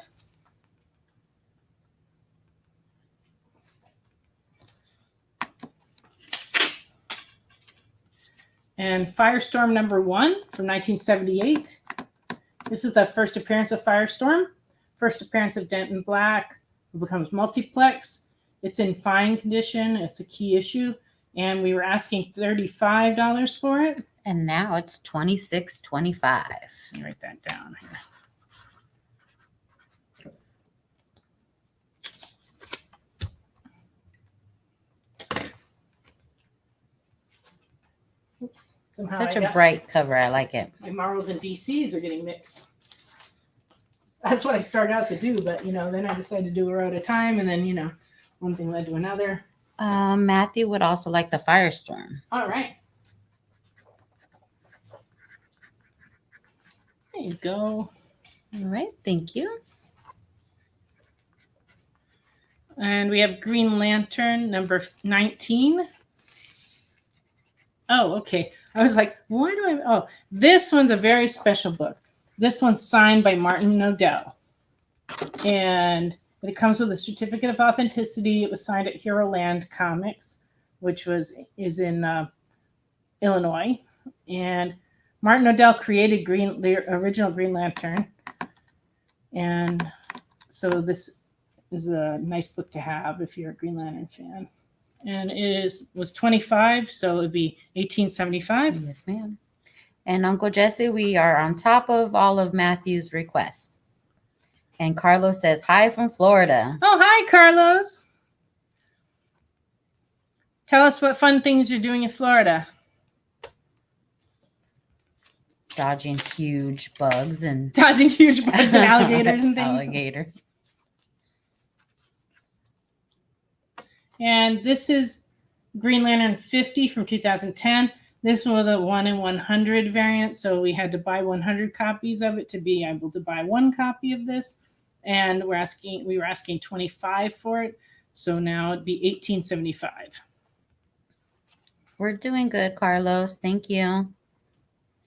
And Firestorm number 1 from 1978. This is the first appearance of Firestorm. First appearance of Denton Black, who becomes multiplex. It's in fine condition. It's a key issue. And we were asking $35 for it. And now it's $26.25. Let me write that down here. Oops. Somehow Such a bright cover. I like it. My Marvels and DCs are getting mixed. That's what I started out to do, but then I decided to do a row at a time, and then one thing led to another. Matthew would also like the Firestorm. All right. There you go. All right. Thank you. And we have Green Lantern number 19. Oh, okay. I was like, why do I? Oh, this one's a very special book. This one's signed by Martin Nodell. And it comes with a certificate of authenticity. It was signed at Hero Land Comics, which is in Illinois. And Martin Nodell created the original Green Lantern. And so this is a nice book to have if you're a Green Lantern fan. And it was 25, so it would be $18.75. Yes, ma'am. And Uncle Jesse, we are on top of all of Matthew's requests. And Carlos says, hi from Florida. Oh, hi, Carlos. Tell us what fun things you're doing in Florida. Dodging huge bugs and Dodging huge bugs and alligators and things. Alligators. And this is Green Lantern 50 from 2010. This was a 1 in 100 variant, so we had to buy 100 copies of it to be able to buy one copy of this. And we were asking 25 for it, so now it'd be $18.75. We're doing good, Carlos. Thank you.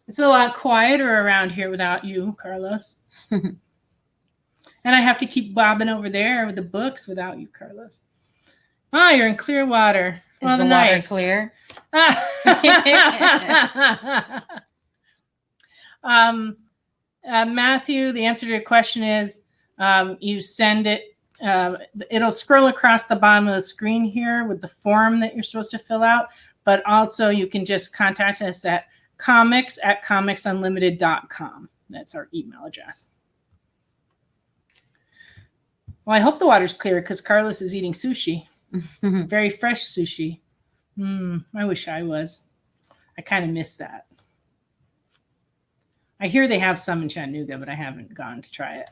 It's a lot quieter around here without you, Carlos. And I have to keep bobbing over there with the books without you, Carlos. Ah, you're in Clearwater. Is the water clear? Matthew, the answer to your question is you send it. It'll scroll across the bottom of the screen here with the form that you're supposed to fill out. But also you can just contact us at comics@comicsunlimited.com. That's our email address. Well, I hope the water's clear because Carlos is eating sushi. Very fresh sushi. I wish I was. I kind of miss that. I hear they have some in Chattanooga, but I haven't gone to try it.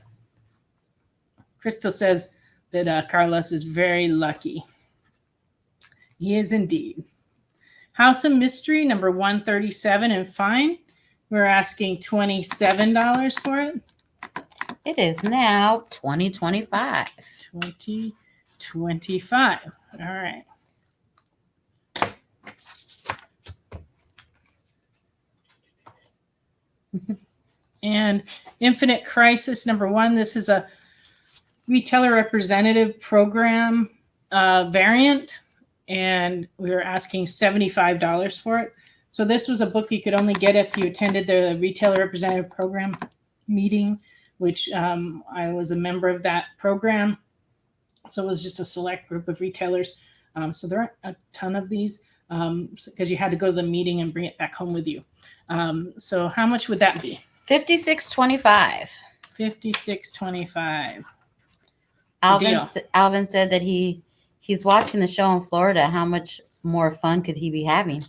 Crystal says that Carlos is very lucky. He is indeed. House of Mystery, number 137 and fine. We're asking $27 for it. It is now $20.25. $20.25. All right. And Infinite Crisis number 1. This is a retailer representative program variant, and we were asking $75 for it. So this was a book you could only get if you attended the retailer representative program meeting, which I was a member of that program. So it was just a select group of retailers. So there aren't a ton of these because you had to go to the meeting and bring it back home with you. So how much would that be? $56.25. $56.25. Alvin said that he's watching the show in Florida. How much more fun could he be having?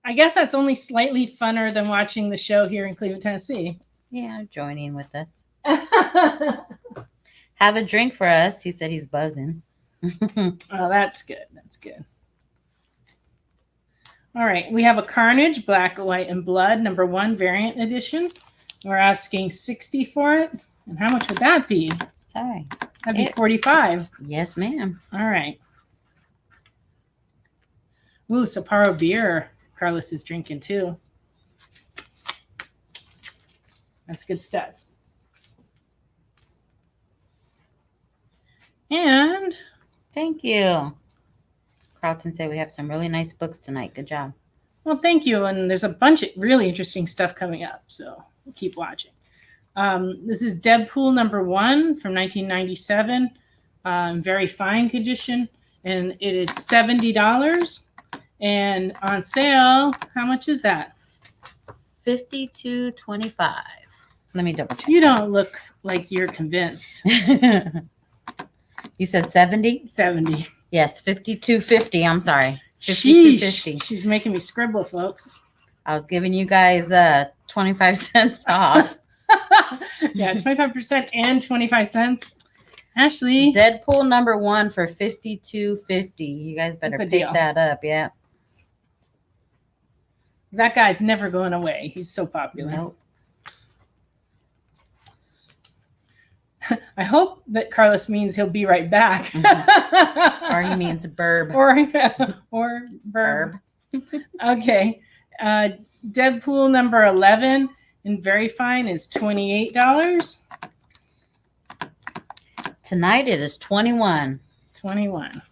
I guess that's only slightly funner than watching the show here in Cleveland, Tennessee. Yeah, joining with us. Have a drink for us. He said he's buzzing. Oh, that's good. That's good. All right. We have a Carnage, Black, White, and Blood, number 1 variant edition. We're asking $60 for it. And how much would that be? Sorry. That'd be $45. Yes, ma'am. All right. Ooh, Sapporo beer. Carlos is drinking too. That's good stuff. And Thank you. Carlton said we have some really nice books tonight. Good job. well, thank you. And there's a bunch of really interesting stuff coming up, so keep watching. This is Deadpool #1 from 1997, very fine condition, and it is $70. And on sale, how much is that? $52.25. Let me double check. You don't look like you're convinced. You said 70? 70. Yes, $52.50. I'm sorry. Sheesh. $52.50. She's making me scribble, folks. I was giving you guys 25 cents off. Yeah, 25% and 25 cents. Ashley. Deadpool #1 for $52.50. You guys better That's a pick deal. that up. Yeah. That guy's never going away. He's so popular. Nope. I hope that Carlos means he'll be right back. Or he means burb. or burb. Okay. Deadpool #11 in very fine is $28. Tonight it is 21. 21.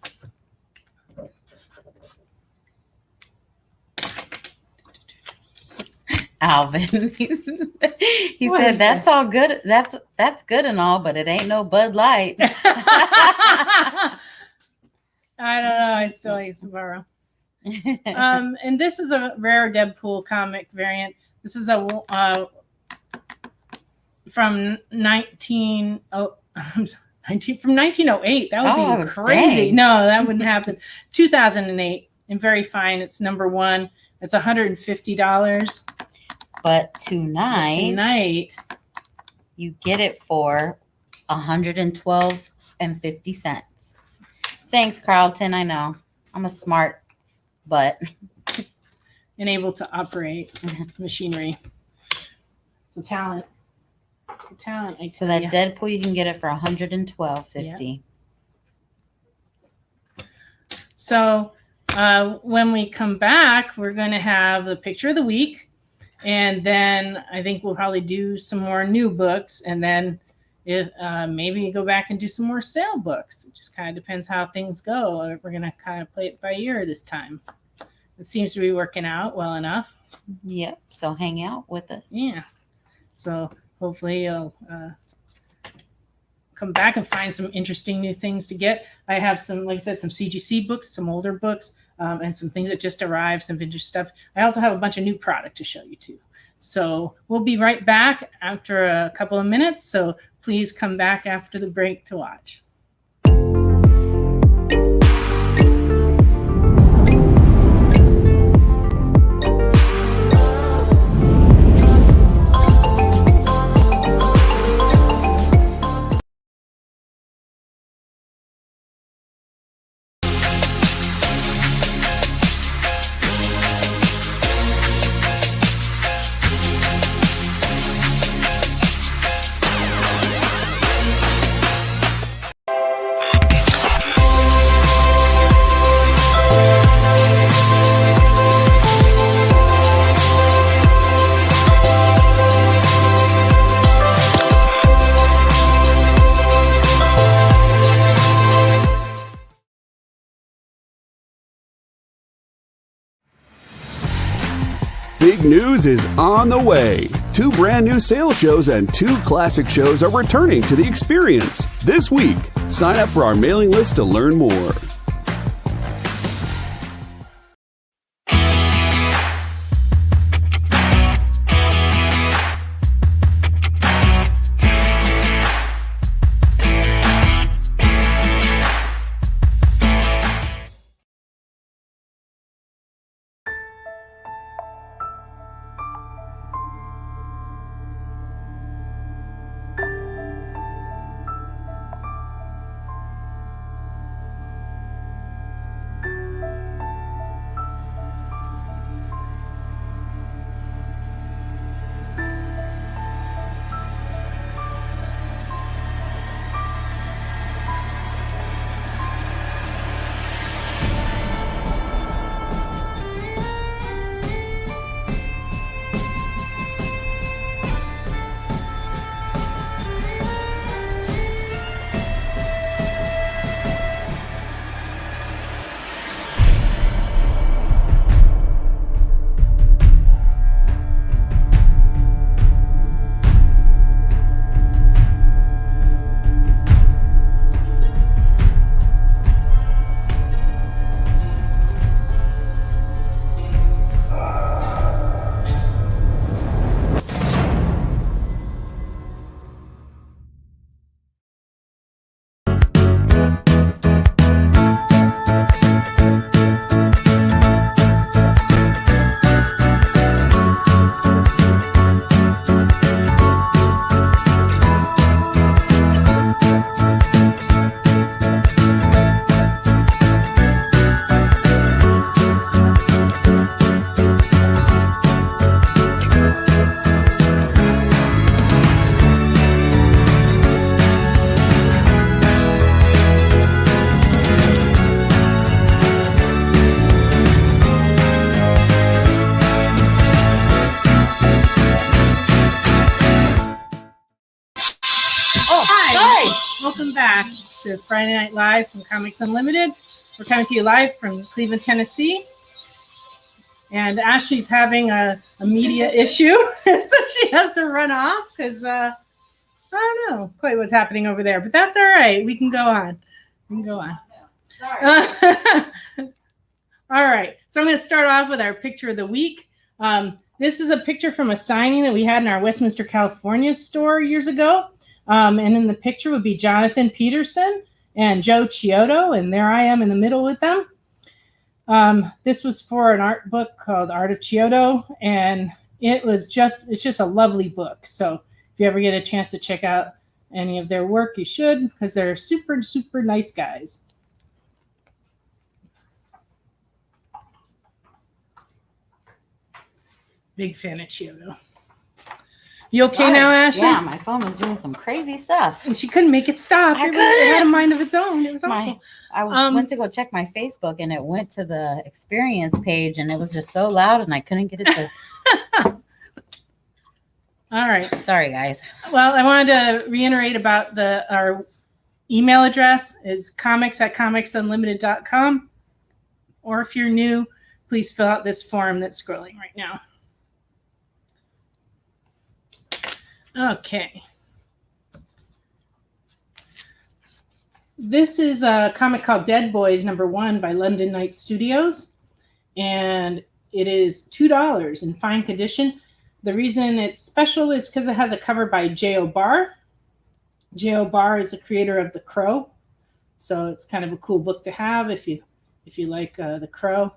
Alvin. He What did he said, "That's all good. That's good and all, but it ain't no Bud Light." I don't know. I still like Sapporo. And this is a rare Deadpool comic variant. This is a from 1908. That would Oh, be crazy. dang. No, that wouldn't happen. 2008 and very fine. It's #1. It's $150. But tonight you get it for $112.50. Thanks, Carlton. I know I'm a smart butt. And able to operate machinery. It's a talent. It's a talent. I So tell that ya. Deadpool, you can get it for $112.50. So when we come back, we're going to have the picture of the week. And then I think we'll probably do some more new books. And then if maybe go back and do some more sale books. It just kind of depends how things go. We're going to kind of play it by ear this time. It seems to be working out well enough. Yep. So hang out with us. Yeah. So hopefully you'll come back and find some interesting new things to get. I have some, like I said, some CGC books, some older books, and some things that just arrived, some vintage stuff. I also have a bunch of new product to show you too. So we'll be right back after a couple of minutes. So please come back after the break to watch. Big news is on the way. 2 brand new sales shows and 2 classic shows are returning to the experience this week. Sign up for our mailing list to learn more. Welcome back to Friday Night Live from Comics Unlimited. We're coming to you live from Cleveland, Tennessee. And Ashley's having a media issue, so she has to run off because I don't know quite what's happening over there. But that's all right. We can go on. Sorry. All right. So I'm going to start off with our picture of the week. This is a picture from a signing that we had in our Westminster, California store years ago. And in the picture would be Jonathan Peterson and Joe Chiodo. And there I am in the middle with them. This was for an art book called Art of Chiodo. And it's just a lovely book. So if you ever get a chance to check out any of their work, you should, because they're super, super nice guys. Big fan of Chiodo. You okay Sorry. now, Ashley? Yeah, my phone was doing some crazy stuff. And she couldn't make it stop. It had a mind of its own. It was awful. I went to go check my Facebook and it went to the experience page and it was just so loud and I couldn't get it to. All right. Sorry, guys. Well, I wanted to reiterate about our email address is comics@comicsunlimited.com. Or if you're new, please fill out this form that's scrolling right now. Okay. This is a comic called Dead Boys #1 by London Knight Studios. And it is $2 in fine condition. The reason it's special is because it has a cover by J.O. Barr. J.O. Barr is the creator of The Crow. So it's kind of a cool book to have if you like The Crow.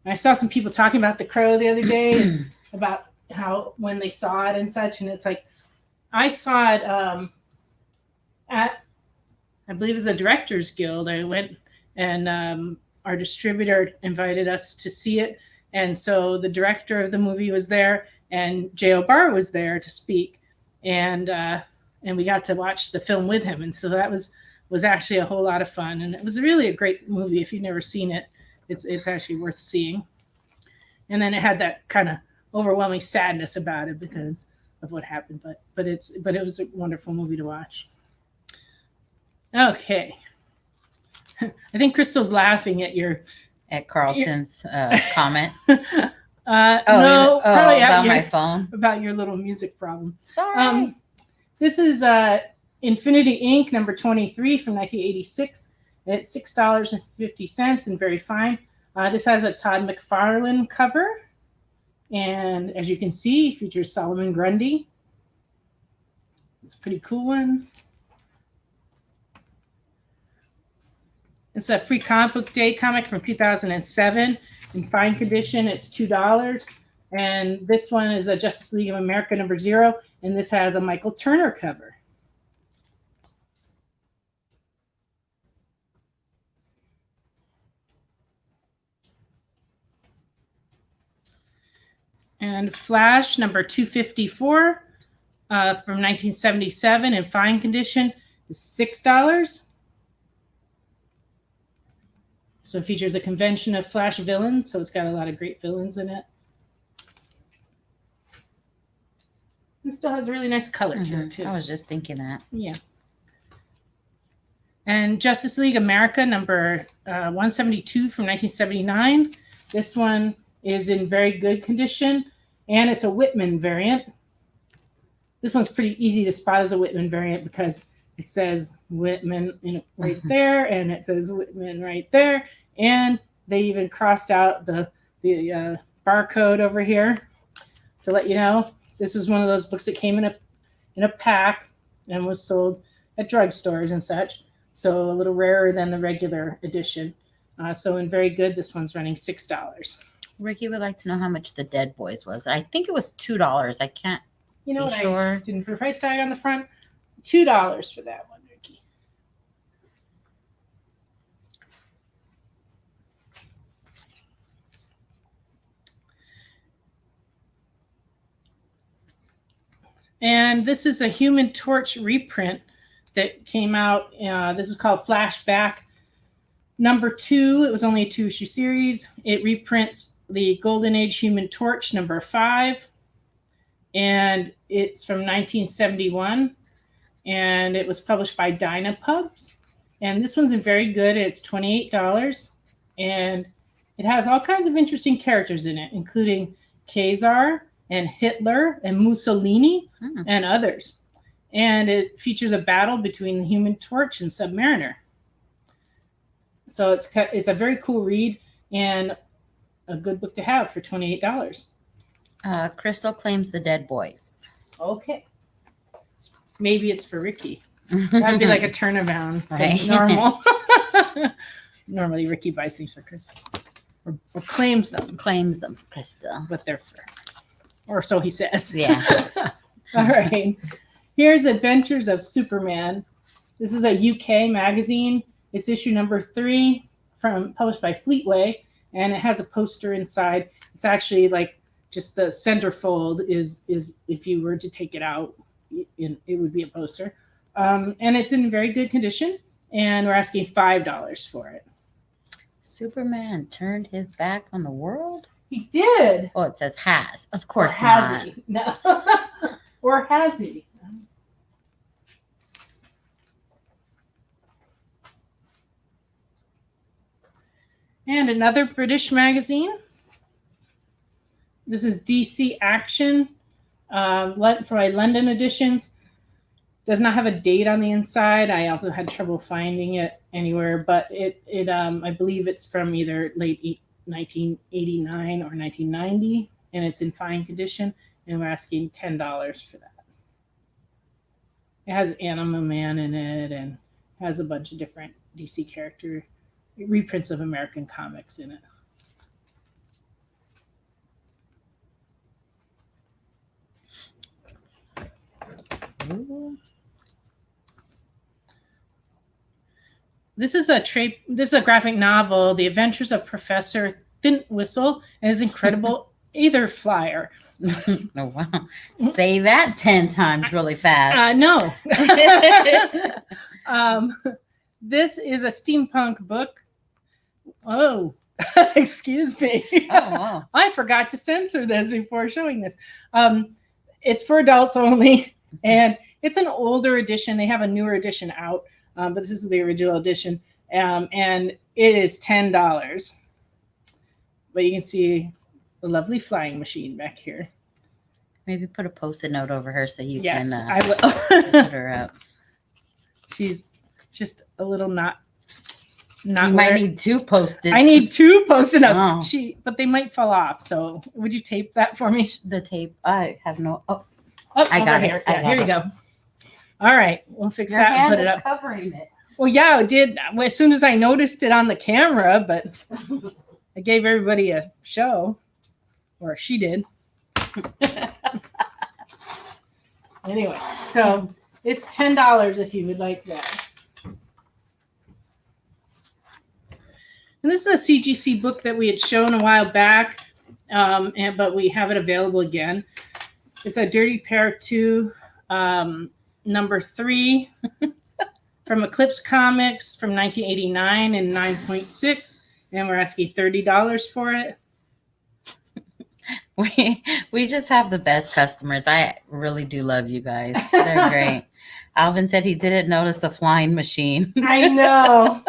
And I saw some people talking about The Crow the other day about how when they saw it and such, and it's like I saw it at, I believe it was a Directors Guild. I went and our distributor invited us to see it, and so the director of the movie was there, and J.O. Barr was there to speak, and we got to watch the film with him, and so that was actually a whole lot of fun, and it was really a great movie. If you've never seen it, it's actually worth seeing. And then it had that kind of overwhelming sadness about it because of what happened, but it was a wonderful movie to watch. Okay. I think Crystal's laughing at Carlton's comment. No, probably about my phone. About your little music problem. Sorry. This is Infinity Inc. #23 from 1986. It's $6.50 and very fine. This has a Todd McFarlane cover. And as you can see, it features Solomon Grundy. It's a pretty cool one. It's a Free Comic Book Day comic from 2007. In fine condition, it's $2. And this one is a Justice League of America #0. And this has a Michael Turner cover. And Flash #254 from 1977 in fine condition is $6. So it features a convention of Flash villains. So it's got a lot of great villains in it. It still has a really nice color to it, too. I was just thinking that. Yeah. And Justice League America #172 from 1979. This one is in very good condition, and it's a Whitman variant. This one's pretty easy to spot as a Whitman variant because it says Whitman right there, and it says Whitman right there, and they even crossed out the barcode over here to let you know. This was one of those books that came in a pack and was sold at drugstores and such, so a little rarer than the regular edition. So in very good, this one's running $6. Ricky would like to know how much the Dead Boys was. I think it was $2. I can't. You know what? Sure. I didn't put a price tag on the front. $2 for that one, Ricky. And this is a Human Torch reprint that came out. This is called Flashback #2. It was only a 2-issue series. It reprints the Golden Age Human Torch #5. And it's from 1971. and it was published by Dynapubs. And this one's very good. It's $28, and it has all kinds of interesting characters in it, including Khazar and Hitler and Mussolini and others. And it features a battle between the Human Torch and Submariner. So it's a very cool read and a good book to have for $28. Crystal claims The Dead Boys. Okay. Maybe it's for Ricky. That'd be like a turnaround from Right. normal. Normally, Ricky buys things for Crystal or claims them, Claims them, Crystal. but they're for, or so he says. Yeah. All right. Here's Adventures of Superman. This is a UK magazine. It's issue number 3 published by Fleetway, and it has a poster inside. It's actually like just the centerfold is if you were to take it out, it would be a poster. And it's in very good condition, and we're asking $5 for it. Superman turned his back on the world? He did. Oh, it says has. Of Or course has not. he? No. Or has he? And another British magazine. This is DC Action for my London editions. Does not have a date on the inside. I also had trouble finding it anywhere, but it I believe it's from either late 1989 or 1990, and it's in fine condition, and we're asking $10 for that. It has Anima Man in it and has a bunch of different DC character reprints of American comics in it. Ooh. This is a graphic novel, The Adventures of Professor Thintwhistle and His Incredible Aether Flyer. Oh, wow. Say that 10 times really fast. No. This is a steampunk book. Oh, excuse me. Oh, wow. I forgot to censor this before showing this. It's for adults only, and it's an older edition. They have a newer edition out, but this is the original edition, and it is $10. But you can see the lovely flying machine back here. Maybe put a Post-it note over her so you Yes, can I will. put her up. She's just a little not You might where- need 2 Post-its. I need 2 Post-it notes. Oh. But they might fall off. So would you tape that for me? the tape. I have no. Oh, Oh, I over got it. here. I Yeah, got here you it. go. All right, we'll fix your that and hand put it is up. covering it. Well, yeah, it did as soon as I noticed it on the camera, but I gave everybody a show, or she did. Anyway, so it's $10 if you would like that. And this is a CGC book that we had shown a while back, but we have it available again. It's a Dirty Pair 2, number 3 from Eclipse Comics from 1989 and 9.6, and we're asking $30 for it. We just have the best customers. I really do love you guys. They're great. Alvin said he didn't notice the flying machine. I know.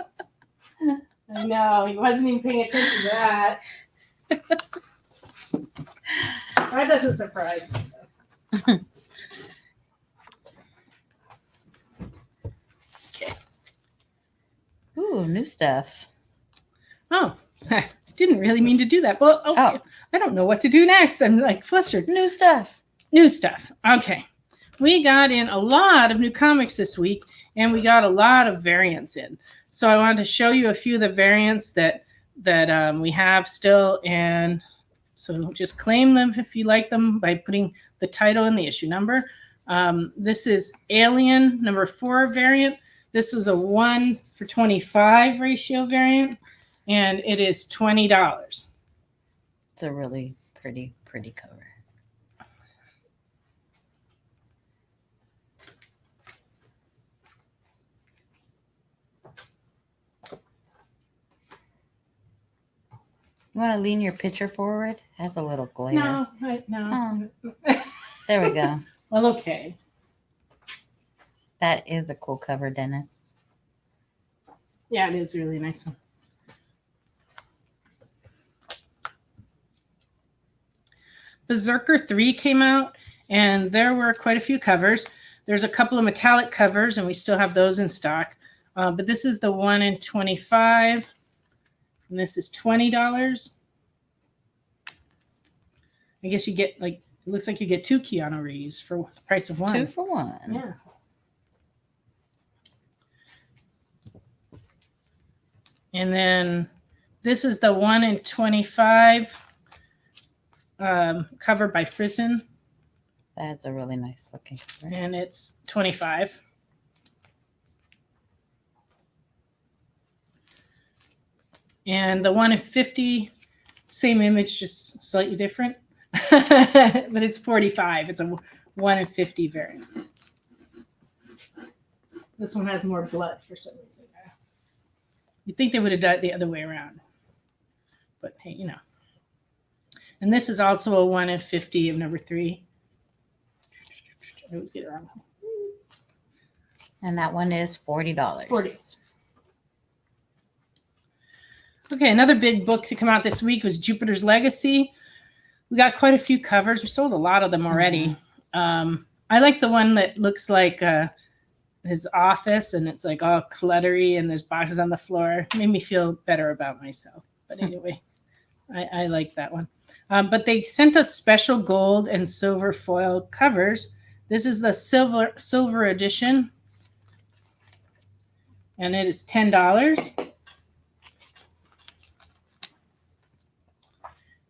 I know. He wasn't even paying attention to that. That doesn't surprise me, though. Okay. Ooh, new stuff. Oh, I didn't really mean to do that. Well, okay. Oh. I don't know what to do next. I'm like flustered. New stuff. New stuff. Okay. We got in a lot of new comics this week, and we got a lot of variants in. So I wanted to show you a few of the variants that we have still, and so just claim them if you like them by putting the title and the issue number. This is Alien number 4 variant. This was a 1:25 ratio variant, and it is $20. It's a really pretty cover. You want to lean your picture forward? It has a little glare. No, no. There we go. Well, okay. That is a cool cover, Dennis. Yeah, it is a really nice one. Berserker 3 came out, and there were quite a few covers. There's a couple of metallic covers, and we still have those in stock. But this is the 1 in 25, and this is $20. I guess you get it looks like you get 2 Keanu Reeves for the price of 1. 2 for 1. Yeah. And then this is the 1 in 25 covered by Frizzen, That's a really nice looking cover. and it's 25. And the 1 in 50, same image, just slightly different, but it's 45. It's a 1 in 50 variant. This one has more blood for some reason. You'd think they would have done it the other way around, but hey, you know. And this is also a 1 in 50 of number 3. I would get it wrong. And that one is $40. 40. Okay, another big book to come out this week was Jupiter's Legacy. We got quite a few covers. We sold a lot of them already. I like the one that looks like his office, and it's like all cluttery, and there's boxes on the floor. It made me feel better about myself. But anyway, I like that one. But they sent us special gold and silver foil covers. This is the silver edition, and it is $10.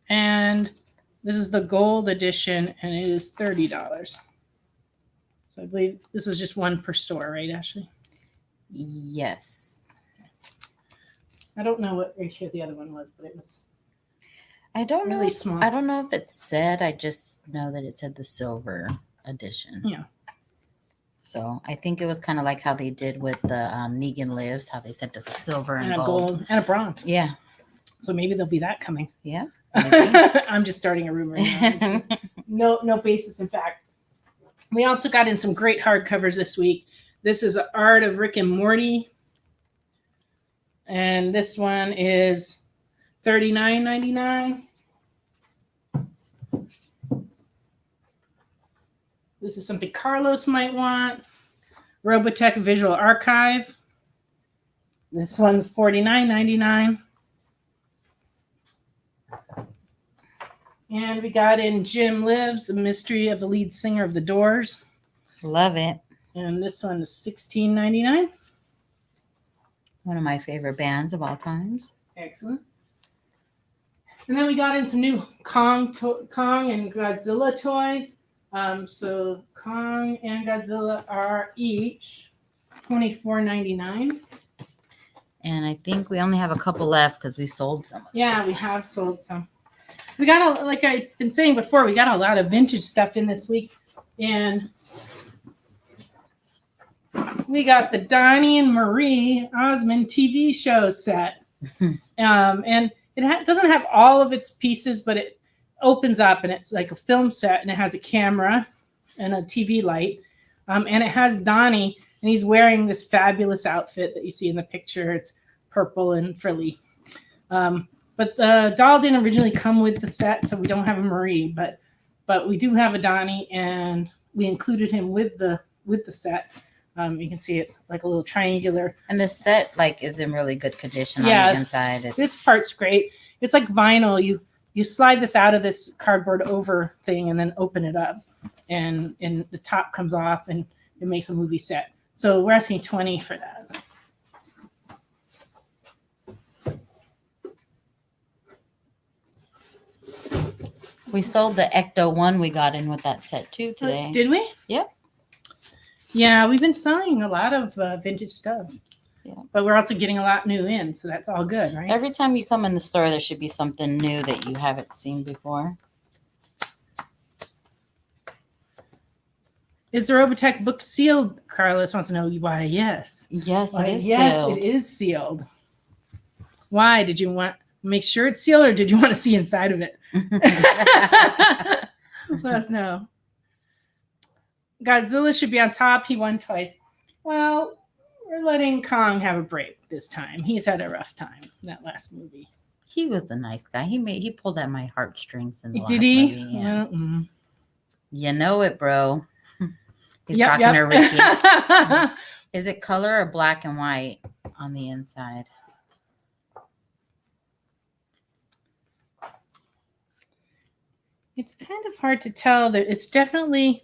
And this is the gold edition, and it is $30. So I believe this is just one per store, right, Ashley? Yes. I don't know what ratio the other one was, but it was I don't know. really small. I don't know if it said. I just know that it said the silver edition. Yeah. So I think it was kind of like how they did with the Negan Lives, how they sent us a silver and And a gold. gold and a bronze. Yeah. So maybe there'll be that coming. Yeah. I'm just starting a rumor now. No basis in fact. We also got in some great hardcovers this week. This is Art of Rick and Morty. And this one is $39.99. This is something Carlos might want. Robotech Visual Archive. This one's $49.99. And we got in Jim Lives, The Mystery of the Lead Singer of The Doors. Love it. And this one is $16.99. One of my favorite bands of all times. Excellent. And then we got in some new Kong and Godzilla toys. So Kong and Godzilla are each $24.99. And I think we only have a couple left because we sold some of Yeah, those. we have sold some. We got, like I've been saying before, we got a lot of vintage stuff in this week. And we got the Donnie and Marie Osmond TV show set. And it doesn't have all of its pieces, but it opens up and it's like a film set, and it has a camera and a TV light. And it has Donnie, and he's wearing this fabulous outfit that you see in the picture. It's purple and frilly. But the doll didn't originally come with the set, so we don't have a Marie, but we do have a Donnie, and we included him with the set. You can see it's like a little triangular. And the set is in really good condition Yeah, on the inside. This part's great. It's like vinyl. You slide this out of this cardboard over thing and then open it up, and the top comes off, and it makes a movie set. So we're asking $20 for that. We sold the Ecto one we got in with that set too today. Did we? Yep. Yeah, we've been selling a lot of vintage stuff. Yeah. But we're also getting a lot new in, so that's all good, right? Every time you come in the store, there should be something new that you haven't seen before. Is the Robotech book sealed? Carlos wants to know why. Yes. Yes, Why, it is yes, sealed. it is sealed. Why? Did you want to make sure it's sealed, or did you want to see inside of it? Let us know. Godzilla should be on top. He won twice. Well, we're letting Kong have a break this time. He's had a rough time in that last movie. He was the nice guy. He pulled at my heartstrings in the last Did he? movie. Yeah. Well, You know it, bro. He's Yep, talking yep. to Ricky. Is it color or black and white on the inside? It's kind of hard to tell. That it's definitely,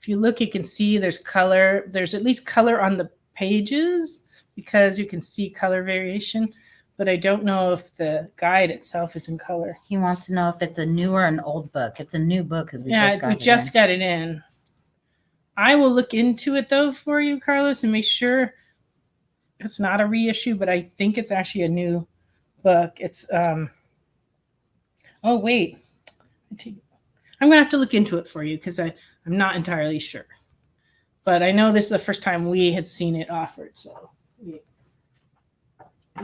if you look, you can see there's color. There's at least color on the pages because you can see color variation. But I don't know if the guide itself is in color. He wants to know if it's a new or an old book. It's a new book because we Yeah, just got we it just in. got it in. I will look into it though for you, Carlos, and make sure it's not a reissue, but I think it's actually a new book. It's oh wait. I'm gonna have to look into it for you because I'm not entirely sure. But I know this is the first time we had seen it offered, so we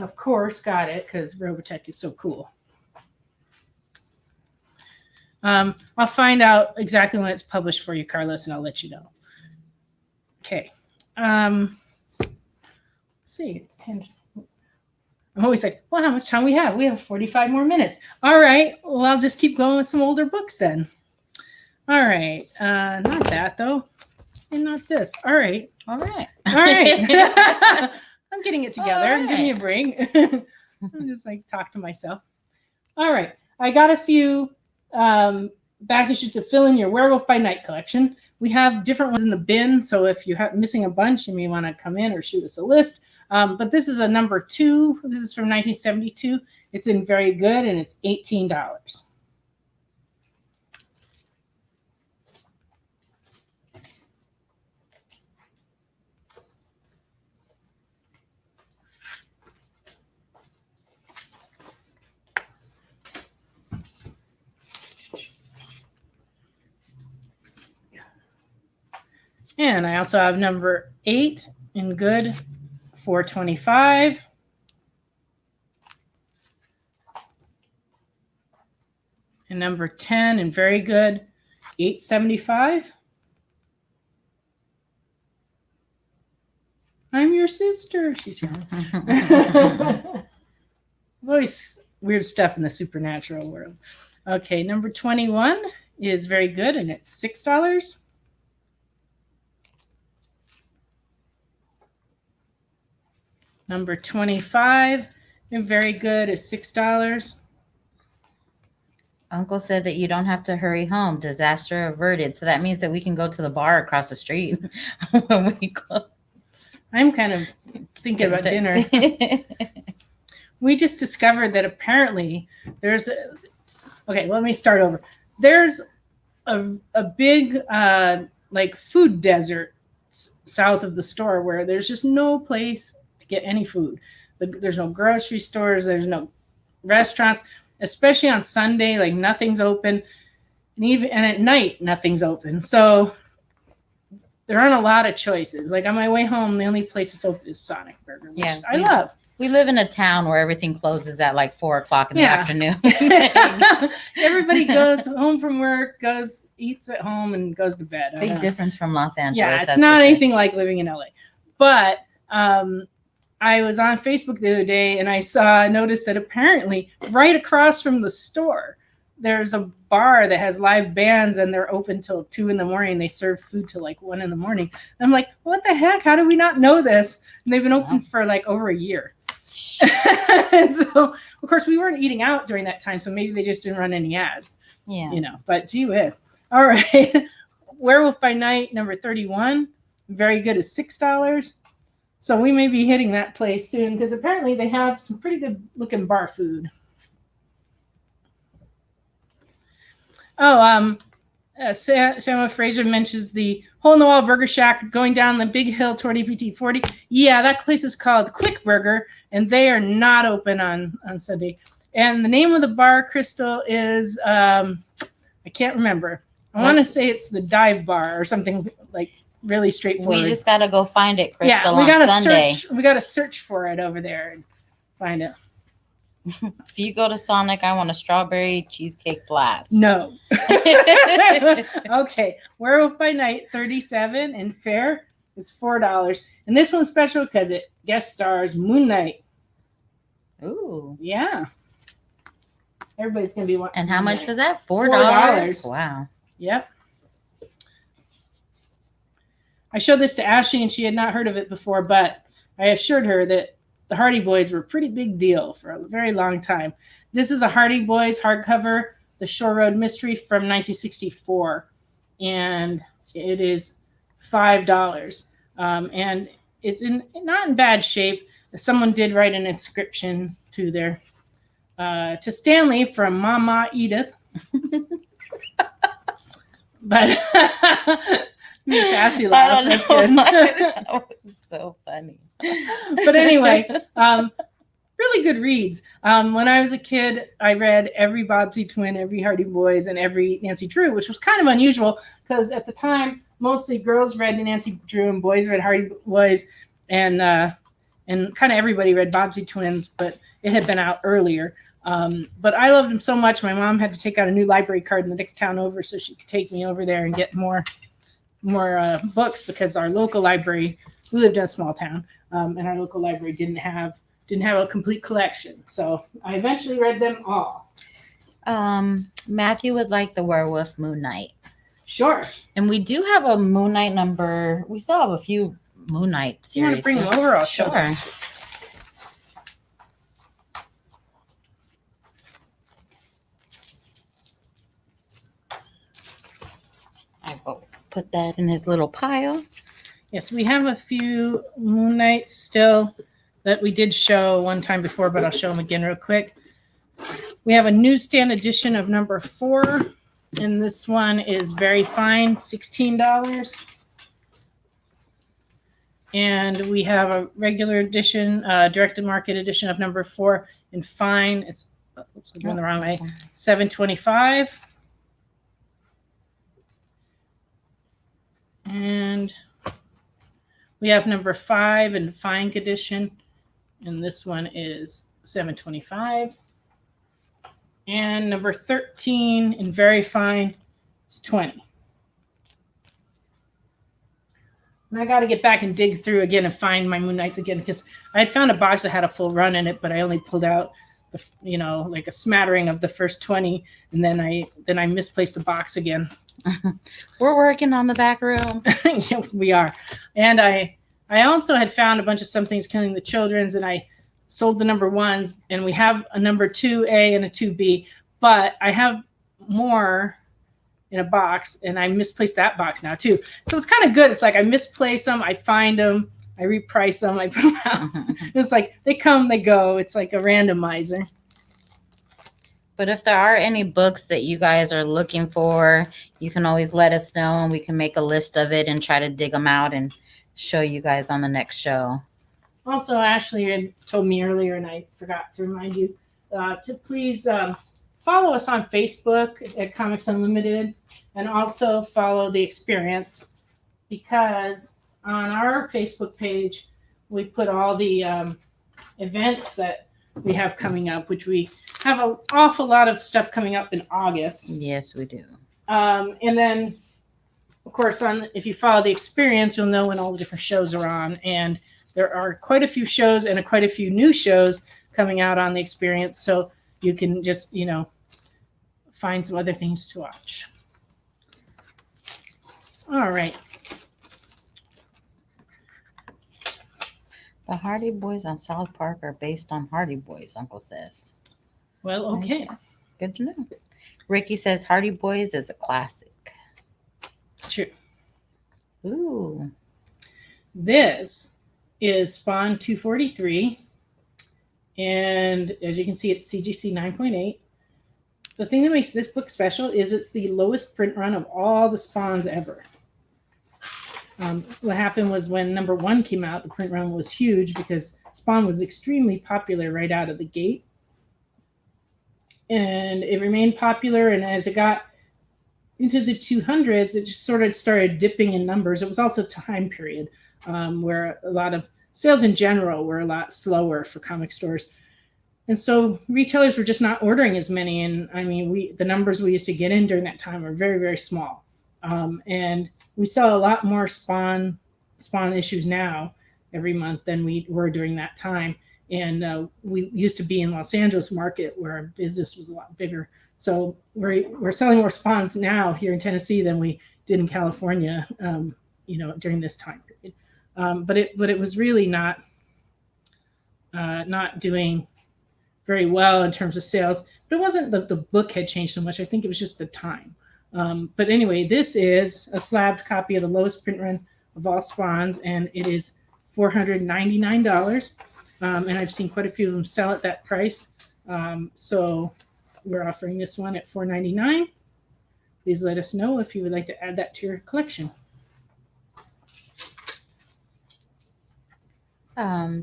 of course got it because Robotech is so cool. I'll find out exactly when it's published for you, Carlos, and I'll let you know. Okay. Let's see. It's 10. I'm always like, well, how much time we have? We have 45 more minutes. All right. Well, I'll just keep going with some older books then. All right. Not that, though. And not this. All right. All right. All right. I'm getting it together. All Give me a right. break. I'm just like talk to myself. All right. I got a few back issues to fill in your Werewolf by Night collection. We have different ones in the bin. So if you're missing a bunch, you may want to come in or shoot us a list. But this is a number 2. This is from 1972. It's in very good, and it's $18. And I also have number 8 in good, $4.25. And number 10 in very good, $8.75. I'm your sister, she's yelling. There's always weird stuff in the supernatural world. Okay, number 21 is very good, and it's $6. Number 25, and very good, is $6. Uncle said that you don't have to hurry home. Disaster averted. So that means that we can go to the bar across the street when we close. I'm kind of thinking about dinner. We just discovered that apparently there's okay, let me start over. There's a big like food desert south of the store where there's just no place to get any food. There's no grocery stores, there's no restaurants, especially on Sunday, like nothing's open. And at night nothing's open. So there aren't a lot of choices. Like on my way home, the only place that's open is Sonic Burger, which I love. We live in a town where everything closes at like 4:00 in the afternoon. Everybody goes home from work, eats at home, and goes to bed. Big difference from Los Angeles. Yeah, it's that's not for sure. anything like living in LA. But I was on Facebook the other day and I noticed that apparently right across from the store, there's a bar that has live bands and they're open till 2 a.m. They serve food till like 1 a.m. I'm like, what the heck? How do we not know this? And they've been open for like over a year. And so, of course, we weren't eating out during that time, so maybe they just didn't run any ads. Yeah. You know, but gee whiz. All right. Werewolf by Night, number 31. Very good, is $6. So we may be hitting that place soon because apparently they have some pretty good looking bar food. Oh, Samuel Fraser mentions the Hole in the Wall Burger Shack going down the big hill toward EPT 40. Yeah, that place is called Quick Burger, and they are not open on Sunday. And the name of the bar, Crystal, is I can't remember. I want to say it's the Dive Bar or something like really straightforward. We just gotta go find it, Crystal. Yeah, we gotta on Sunday. search. We gotta search for it over there and find it. If you go to Sonic, I want a strawberry cheesecake blast. No. Okay. Werewolf by Night, 37 and fair, is $4. And this one's special because it guest stars Moon Knight. Ooh. Yeah. Everybody's going to be watching. And how much was that? $4. $4. Wow. Yep. I showed this to Ashley and she had not heard of it before, but I assured her that the Hardy Boys were a pretty big deal for a very long time. This is a Hardy Boys hardcover, The Shore Road Mystery from 1964. And it is $5. And it's not in bad shape. Someone did write an inscription to their to Stanley from Mama Edith. But makes Ashley laugh. That's good. That was so funny. But anyway, really good reads. When I was a kid, I read every Bobbsey Twin, every Hardy Boys, and every Nancy Drew, which was kind of unusual because at the time, mostly girls read Nancy Drew and boys read Hardy Boys, and kind of everybody read Bobbsey Twins, but it had been out earlier. But I loved them so much, my mom had to take out a new library card in the next town over so she could take me over there and get more books because our local library, we lived in a small town, and our local library didn't have a complete collection. So I eventually read them all. Matthew would like the Werewolf Moon Knight. Sure. And we do have a Moon Knight number. We still have a few Moon Knight series. You want to bring them over? I'll show Sure. them. I will put that in his little pile. Yes, we have a few Moon Knights still that we did show one time before, but I'll show them again real quick. We have a newsstand edition of number 4, and this one is very fine, $16. And we have a regular edition, directed market edition of number 4 in fine. It's going the wrong way. $7.25. And we have number 5 in fine condition, and this one is $7.25. And number 13 in very fine is $20. And I got to get back and dig through again and find my Moon Knights again because I had found a box that had a full run in it, but I only pulled out like a smattering of the first 20, and then I misplaced the box again. We're working on the back room. Yes, we are. And I also had found a bunch of Some Things Killing the Children's, and I sold the number 1s, and we have a number 2A and a 2B, but I have more in a box, and I misplaced that box now too. So it's kind of good. It's like I misplace them, I find them, I reprice them, I put them out. It's like they come, they go. It's like a randomizer. But if there are any books that you guys are looking for, you can always let us know and we can make a list of it and try to dig them out and show you guys on the next show. Also, Ashley had told me earlier, and I forgot to remind you, to please follow us on Facebook at Comics Unlimited, and also follow The Experience, because on our Facebook page, we put all the events that we have coming up, which we have an awful lot of stuff coming up in August. Yes, we do. And then, of course, if you follow The Experience, you'll know when all the different shows are on. And there are quite a few shows and quite a few new shows coming out on The Experience. So you can just, find some other things to watch. All right. The Hardy Boys on South Park are based on Hardy Boys, Uncle says. Well, okay. Good to know. Ricky says Hardy Boys is a classic. True. Ooh. This is Spawn 243. And as you can see, it's CGC 9.8. The thing that makes this book special is it's the lowest print run of all the Spawns ever. What happened was when number 1 came out, the print run was huge because Spawn was extremely popular right out of the gate. And it remained popular, and as it got into the 200s, it just sort of started dipping in numbers. It was also a time period where a lot of sales in general were a lot slower for comic stores. And so retailers were just not ordering as many. And I mean, the numbers we used to get in during that time were very, very small. And we saw a lot more Spawn spawn issues now every month than we were during that time. And we used to be in Los Angeles market where our business was a lot bigger. So we're selling more spawns now here in Tennessee than we did in California, during this time period. But it was really not doing very well in terms of sales. But it wasn't the book had changed so much. I think it was just the time. But anyway, this is a slabbed copy of the lowest print run of all spawns, and it is $499. And I've seen quite a few of them sell at that price. So we're offering this one at $499. Please let us know if you would like to add that to your collection.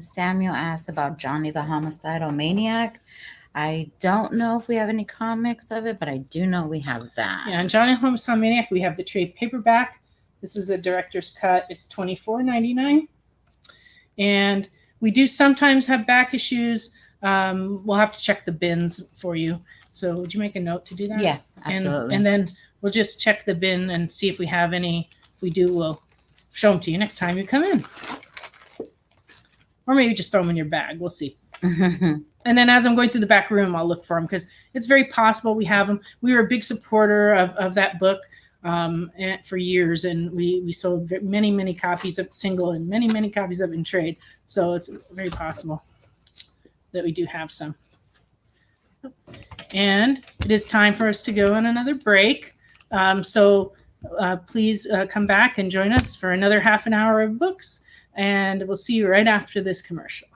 Samuel asked about Johnny the Homicidal Maniac. I don't know if we have any comics of it, but I do know we have that. Yeah, and Johnny the Homicidal Maniac, we have the trade paperback. This is a director's cut. It's $24.99. And we do sometimes have back issues. We'll have to check the bins for you. So would you make a note to do that? Yeah, absolutely. And then we'll just check the bin and see if we have any. If we do, we'll show them to you next time you come in. Or maybe just throw them in your bag. We'll see. And then as I'm going through the back room, I'll look for them because it's very possible we have them. We were a big supporter of that book for years, and we sold many, many copies of single and many, many copies of it in trade. So it's very possible that we do have some. And it is time for us to go on another break. So please come back and join us for another half an hour of books, and we'll see you right after this commercial.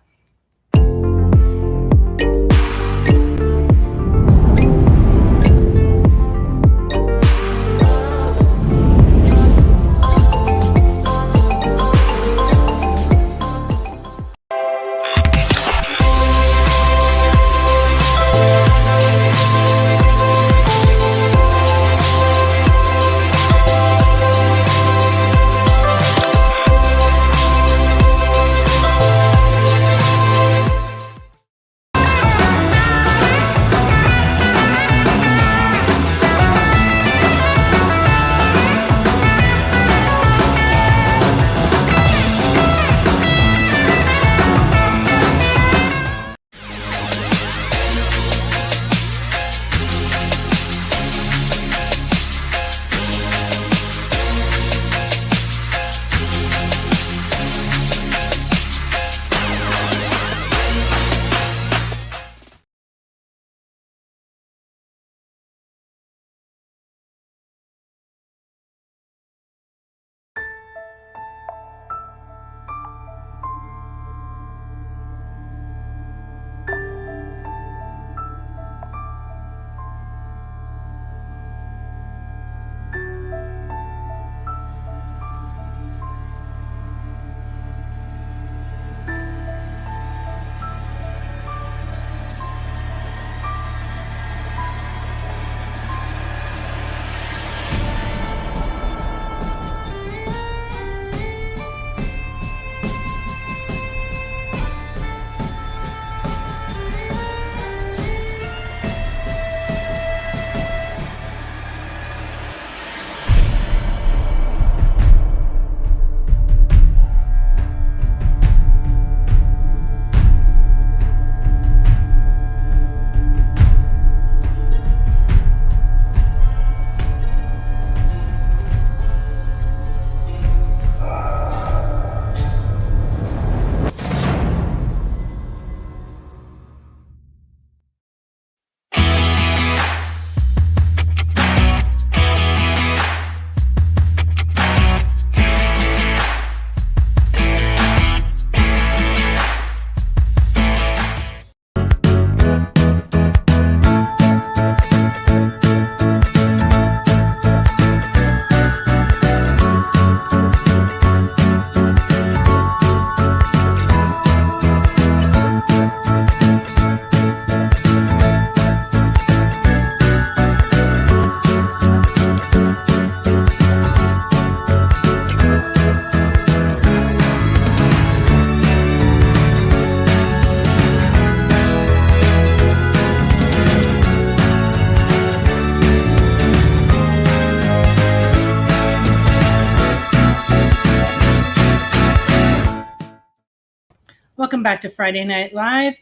Welcome back to Friday Night Live.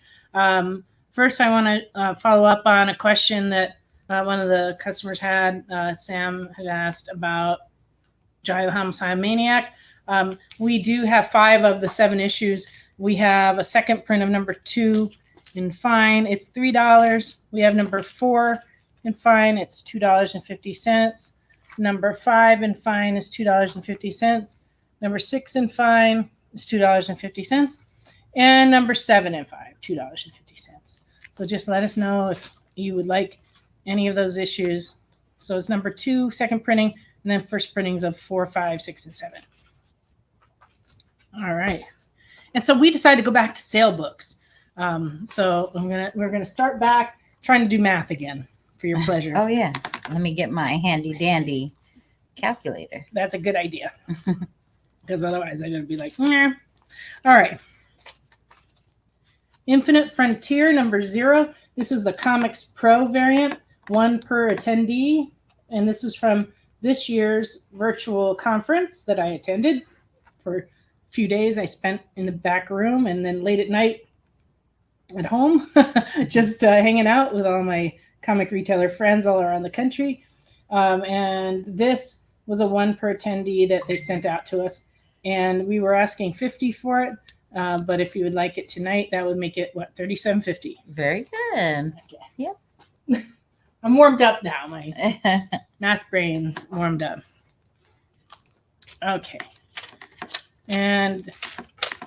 First, I want to follow up on a question that one of the customers had. Sam had asked about Jai the Homicide Maniac. We do have 5 of the 7 issues. We have a second print of number 2 in fine. It's $3. We have number 4 in fine. It's $2.50. Number 5 in fine is $2.50. Number 6 in fine is $2.50. And number 7 in fine, $2.50. So just let us know if you would like any of those issues. So it's number 2, second printing, and then first printings of 4, 5, 6, and 7. All right. And so we decided to go back to sale books. So we're gonna start back trying to do math again for your pleasure. Oh yeah. Let me get my handy dandy calculator. That's a good idea. Because otherwise I'm gonna be like, nah. All right. Infinite Frontier number 0. This is the Comics Pro variant, 1 per attendee. And this is from this year's virtual conference that I attended for a few days. I spent in the back room and then late at night at home, just hanging out with all my comic retailer friends all around the country. And this was a 1 per attendee that they sent out to us. And we were asking $50 for it. But if you would like it tonight, that would make it, what, $37.50. Very good. Okay. Yep. I'm warmed up now. My math brain's warmed up. Okay. And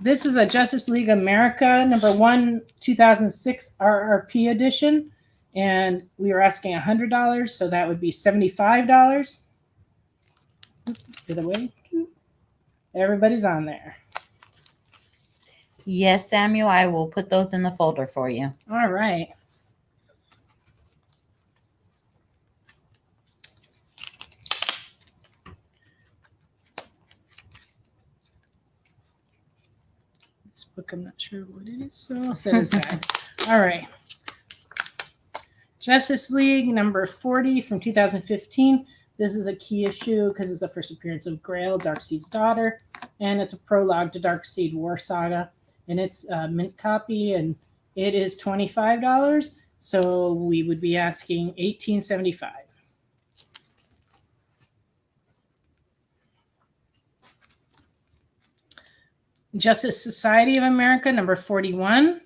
this is a Justice League America number 1, 2006 RRP edition. And we were asking $100, so that would be $75. Get away. Everybody's on there. Yes, Samuel, I will put those in the folder for you. All right. This book, I'm not sure what it is, so I'll set it aside. All right. Justice League number 40 from 2015. This is a key issue because it's the first appearance of Grail, Darkseid's daughter, and it's a prologue to Darkseid War Saga. And it's a mint copy, and it is $25. So we would be asking $18.75. Justice Society of America, number 41.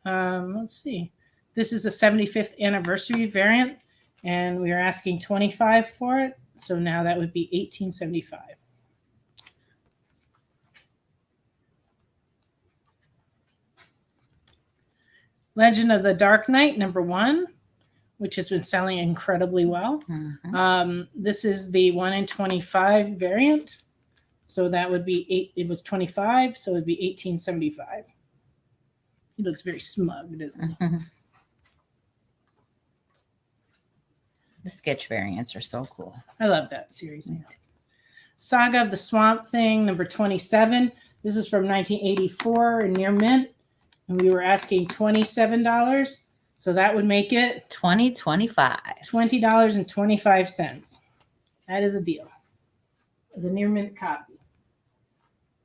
Let's see. This is the 75th anniversary variant, and we are asking $25 for it. So now that would be $18.75. Legend of the Dark Knight, number 1, which has been selling incredibly well. Mm-hmm. This is the 1 in 25 variant. So that would be it was 25, so it would be $18.75. He looks very smug, doesn't he? Mm-hmm. The sketch variants are so cool. I love that series. Saga of the Swamp Thing, number 27. This is from 1984 in near mint. And we were asking $27. So that would make it $20.25. $20.25. That is a deal. It's a near mint copy.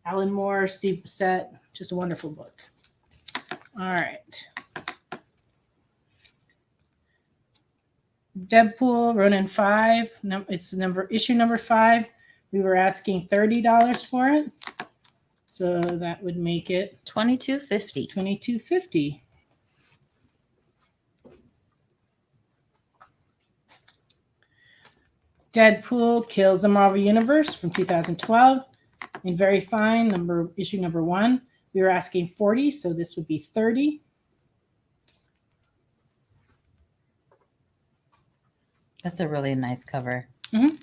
Alan Moore, Steve Bissett, just a wonderful book. All right. Deadpool, Ronin 5. It's issue number 5. We were asking $30 for it. So that would make it $22.50. $22.50. Deadpool Kills the Marvel Universe from 2012. In very fine, issue number 1. We were asking $40, so this would be $30. That's a really nice cover. Mm-hmm.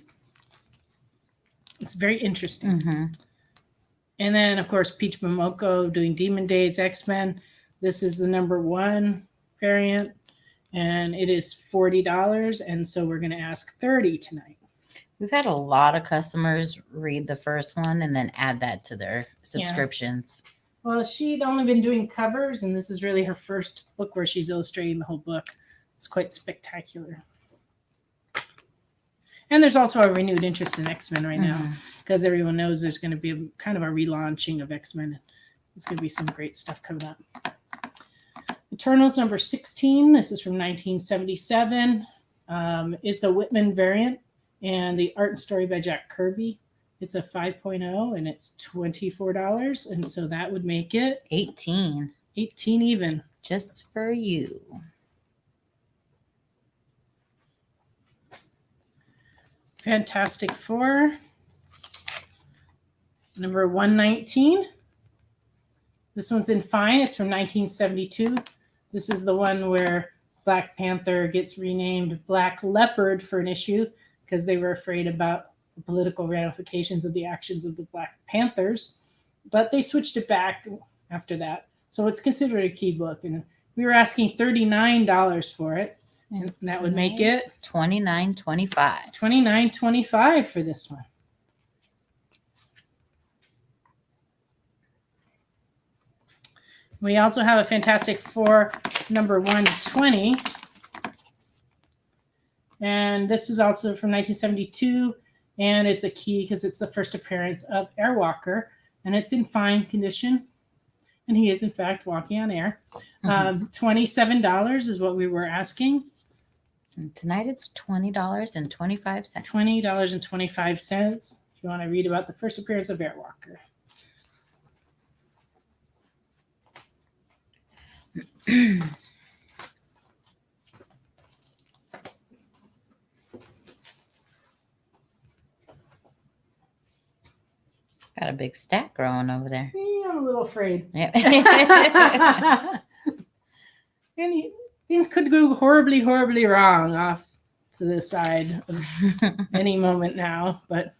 It's very interesting. Mm-hmm. And then, of course, Peach Momoko doing Demon Days X-Men. This is the number 1 variant, and it is $40. And so we're going to ask $30 tonight. We've had a lot of customers read the first one and then add that to their subscriptions. Yeah. Well, she'd only been doing covers, and this is really her first book where she's illustrating the whole book. It's quite spectacular. And there's also a renewed interest in X-Men right now, because everyone knows there's going to be kind of a relaunching of X-Men. It's going to be some great stuff coming up. Eternals number 16. This is from 1977. It's a Whitman variant, and the art and story by Jack Kirby. It's a 5.0, and it's $24, and so that would make it 18. 18 even. Just for you. Fantastic Four, number 119. This one's in fine. It's from 1972. This is the one where Black Panther gets renamed Black Leopard for an issue because they were afraid about the political ramifications of the actions of the Black Panthers. But they switched it back after that. So it's considered a key book. And we were asking $39 for it. And that would make it $29.25. $29.25 for this one. We also have a Fantastic Four number 120. And this is also from 1972. And it's a key because it's the first appearance of Airwalker. And it's in fine condition. And he is, in fact, walking on air. $27 is what we were asking. And tonight it's $20.25. $20.25 if you want to read about the first appearance of Airwalker. Got a big stack growing over there. I'm a little afraid. Yep. And things could go horribly, horribly wrong off to the side of any moment now. But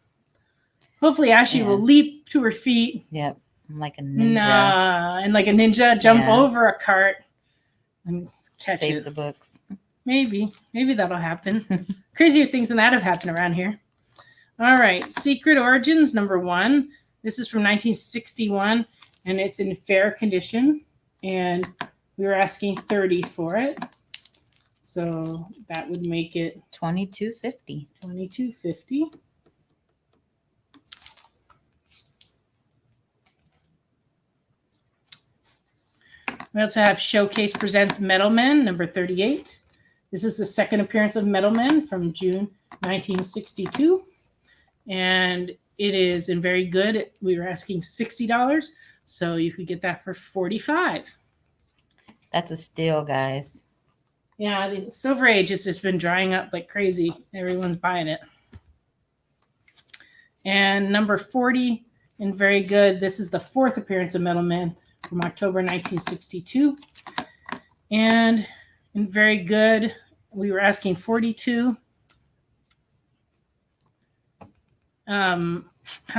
hopefully Ashley will leap to her feet. Yep. I'm like a ninja. And like a ninja, jump Yeah. over a cart and catch Save it. the books. Maybe that'll happen. Crazier things than that have happened around here. All right. Secret Origins, number 1. This is from 1961, and it's in fair condition. And we were asking $30 for it. So that would make it $22.50. $22.50. We also have Showcase Presents Metal Men, number 38. This is the second appearance of Metal Men from June 1962. And it is in very good. We were asking $60, so you could get that for $45. That's a steal, guys. Yeah, the Silver Age has just been drying up like crazy. Everyone's buying it. And number 40, and very good. This is the fourth appearance of Metal Men from October 1962. And very good. We were asking $42. How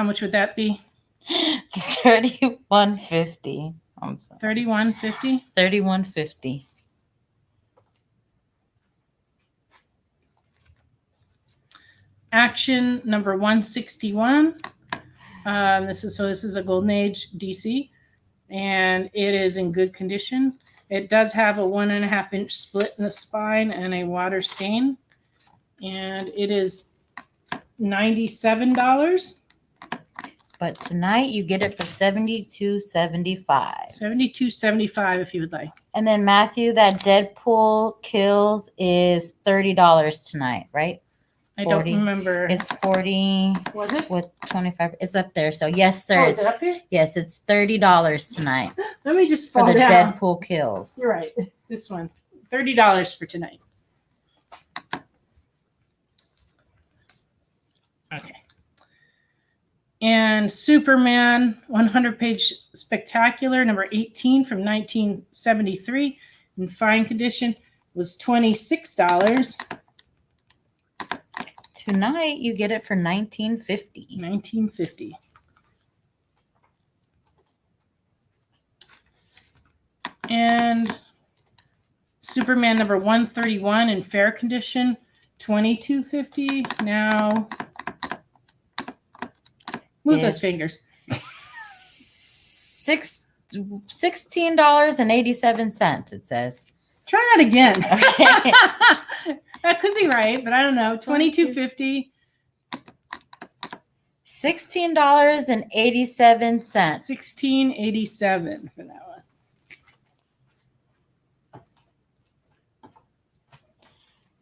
much would that be? $31.50. I'm sorry. $31.50. $31.50. Action number 161. This is a Golden Age DC, and it is in good condition. It does have a 1.5 inch split in the spine and a water stain, and it is $97. But tonight you get it for $72.75. $72.75 if you would like. And then Matthew, that Deadpool Kills is $30 tonight, right? I 40. don't remember. It's 40 Was it? with 25. It's up there. So yes, sir. Oh, is it up here? Yes, it's $30 tonight Let me just for fall the down. Deadpool Kills. You're right. This one. $30 for tonight. Okay. And Superman 100-page spectacular, number 18 from 1973, in fine condition, was $26. Tonight you get it for $19.50. $19.50. And Superman number 131 in fair condition, $22.50. Now, move those fingers. $16.87, it says. Try that again. Okay. That could be right, but I don't know. $22.50. $16.87. $16.87 for that one.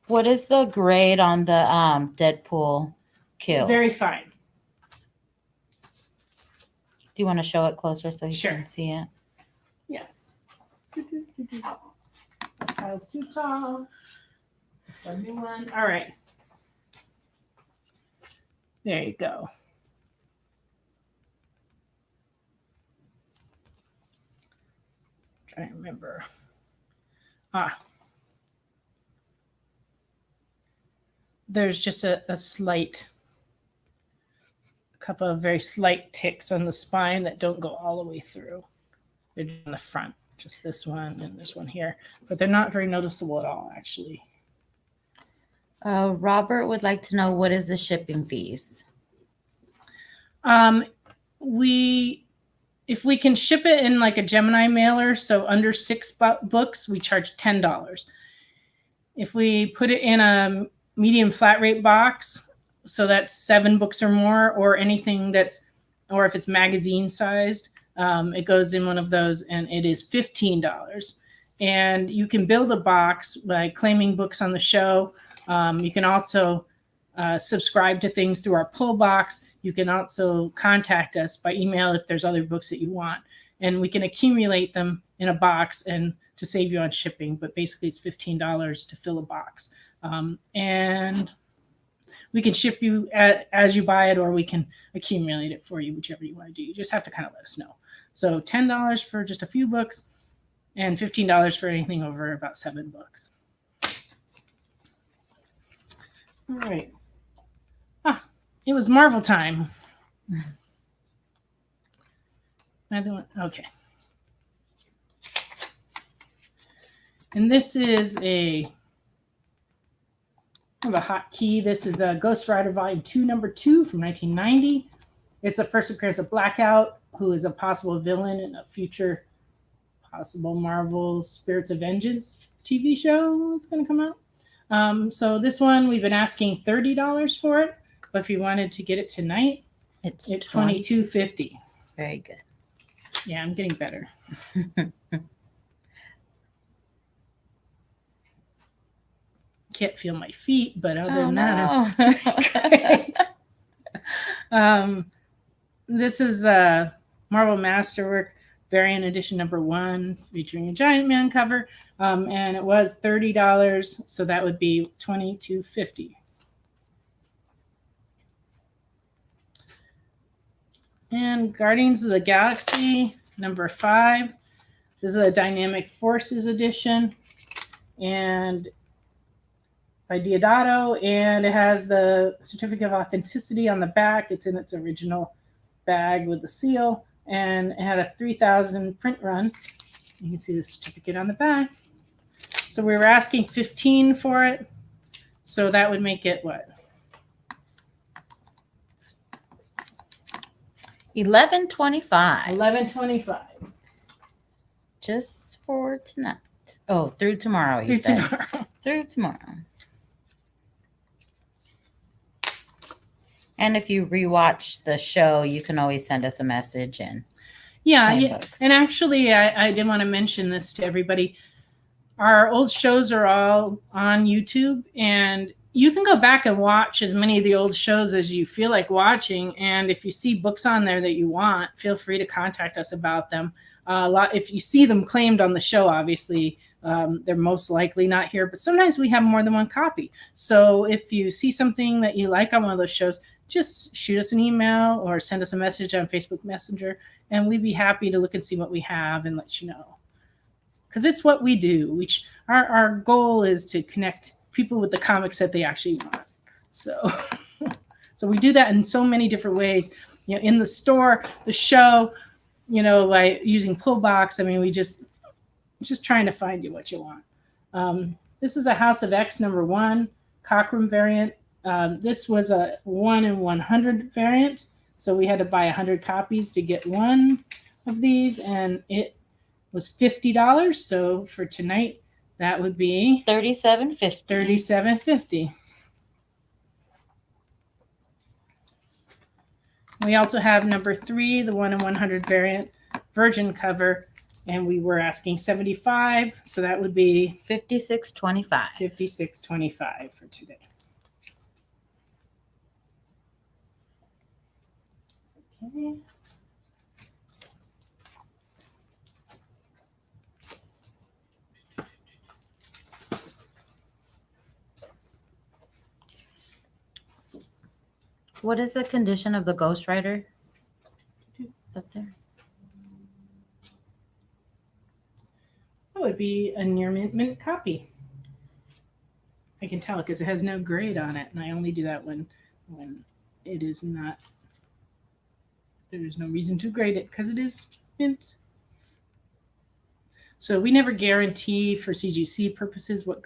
What is the grade on the Deadpool kills? Very fine. Do you want to show it closer so you Sure. can see it? Yes. That pile's too tall. Let's start a new one. All right. There you go. Trying to remember. There's just a couple of very slight ticks on the spine that don't go all the way through. They're on the front, just this one and this one here, but they're not very noticeable at all, actually. Robert would like to know, what is the shipping fees? If we can ship it in like a Gemini mailer, so under 6 books, we charge $10. If we put it in a medium flat rate box, so that's 7 books or more, or anything or if it's magazine sized, it goes in one of those and it is $15. And you can build a box by claiming books on the show. You can also subscribe to things through our pull box. You can also contact us by email if there's other books that you want. And we can accumulate them in a box and to save you on shipping. But basically, it's $15 to fill a box. And we can ship you as you buy it, or we can accumulate it for you, whichever you want to do. You just have to kind of let us know. So $10 for just a few books and $15 for anything over about 7 books. All right. It was Marvel time. Okay. And this is a hot key. This is a Ghost Rider Volume 2, number 2 from 1990. It's the first appearance of Blackout, who is a possible villain in a future possible Marvel Spirits of Vengeance TV show that's going to come out. So this one, we've been asking $30 for it. But if you wanted to get it tonight, it's $22.50. Very good. Yeah, I'm getting better. Can't feel my feet, but other than that, great. This is a Marvel Masterwork variant edition number 1, featuring a Giant Man cover, and it was $30, so that would be $22.50. And Guardians of the Galaxy number 5. This is a Dynamic Forces edition, and by Diodato, and it has the certificate of authenticity on the back. It's in its original bag with the seal, and it had a 3,000 print run. You can see the certificate on the back. So we were asking $15 for it, so that would make it what? $11.25. $11.25. Just for tonight. Oh, through tomorrow. Through tomorrow. Through tomorrow. And if you rewatch the show, you can always send us a message and Yeah. books. And actually, I did want to mention this to everybody. Our old shows are all on YouTube, and you can go back and watch as many of the old shows as you feel like watching. And if you see books on there that you want, feel free to contact us about them. If you see them claimed on the show, obviously, they're most likely not here. But sometimes we have more than one copy. So if you see something that you like on one of those shows, just shoot us an email or send us a message on Facebook Messenger, and we'd be happy to look and see what we have and let you know. Because it's what we do. Our goal is to connect people with the comics that they actually want. So we do that in so many different ways. In the store, the show, like using pull box. I mean, we just trying to find you what you want. This is a House of X number 1 Cockrum variant. This was a 1 in 100 variant, so we had to buy 100 copies to get one of these, and it was $50. So for tonight, that would be $37.50. $37.50. We also have number 3, the 1 in 100 variant virgin cover, and we were asking $75, so that would be $56.25. $56.25 for today. Okay. What is the condition of the Ghost Rider? Is up there? That would be a near mint copy. I can tell because it has no grade on it, and I only do that when it is not. There is no reason to grade it because it is mint. So we never guarantee for CGC purposes what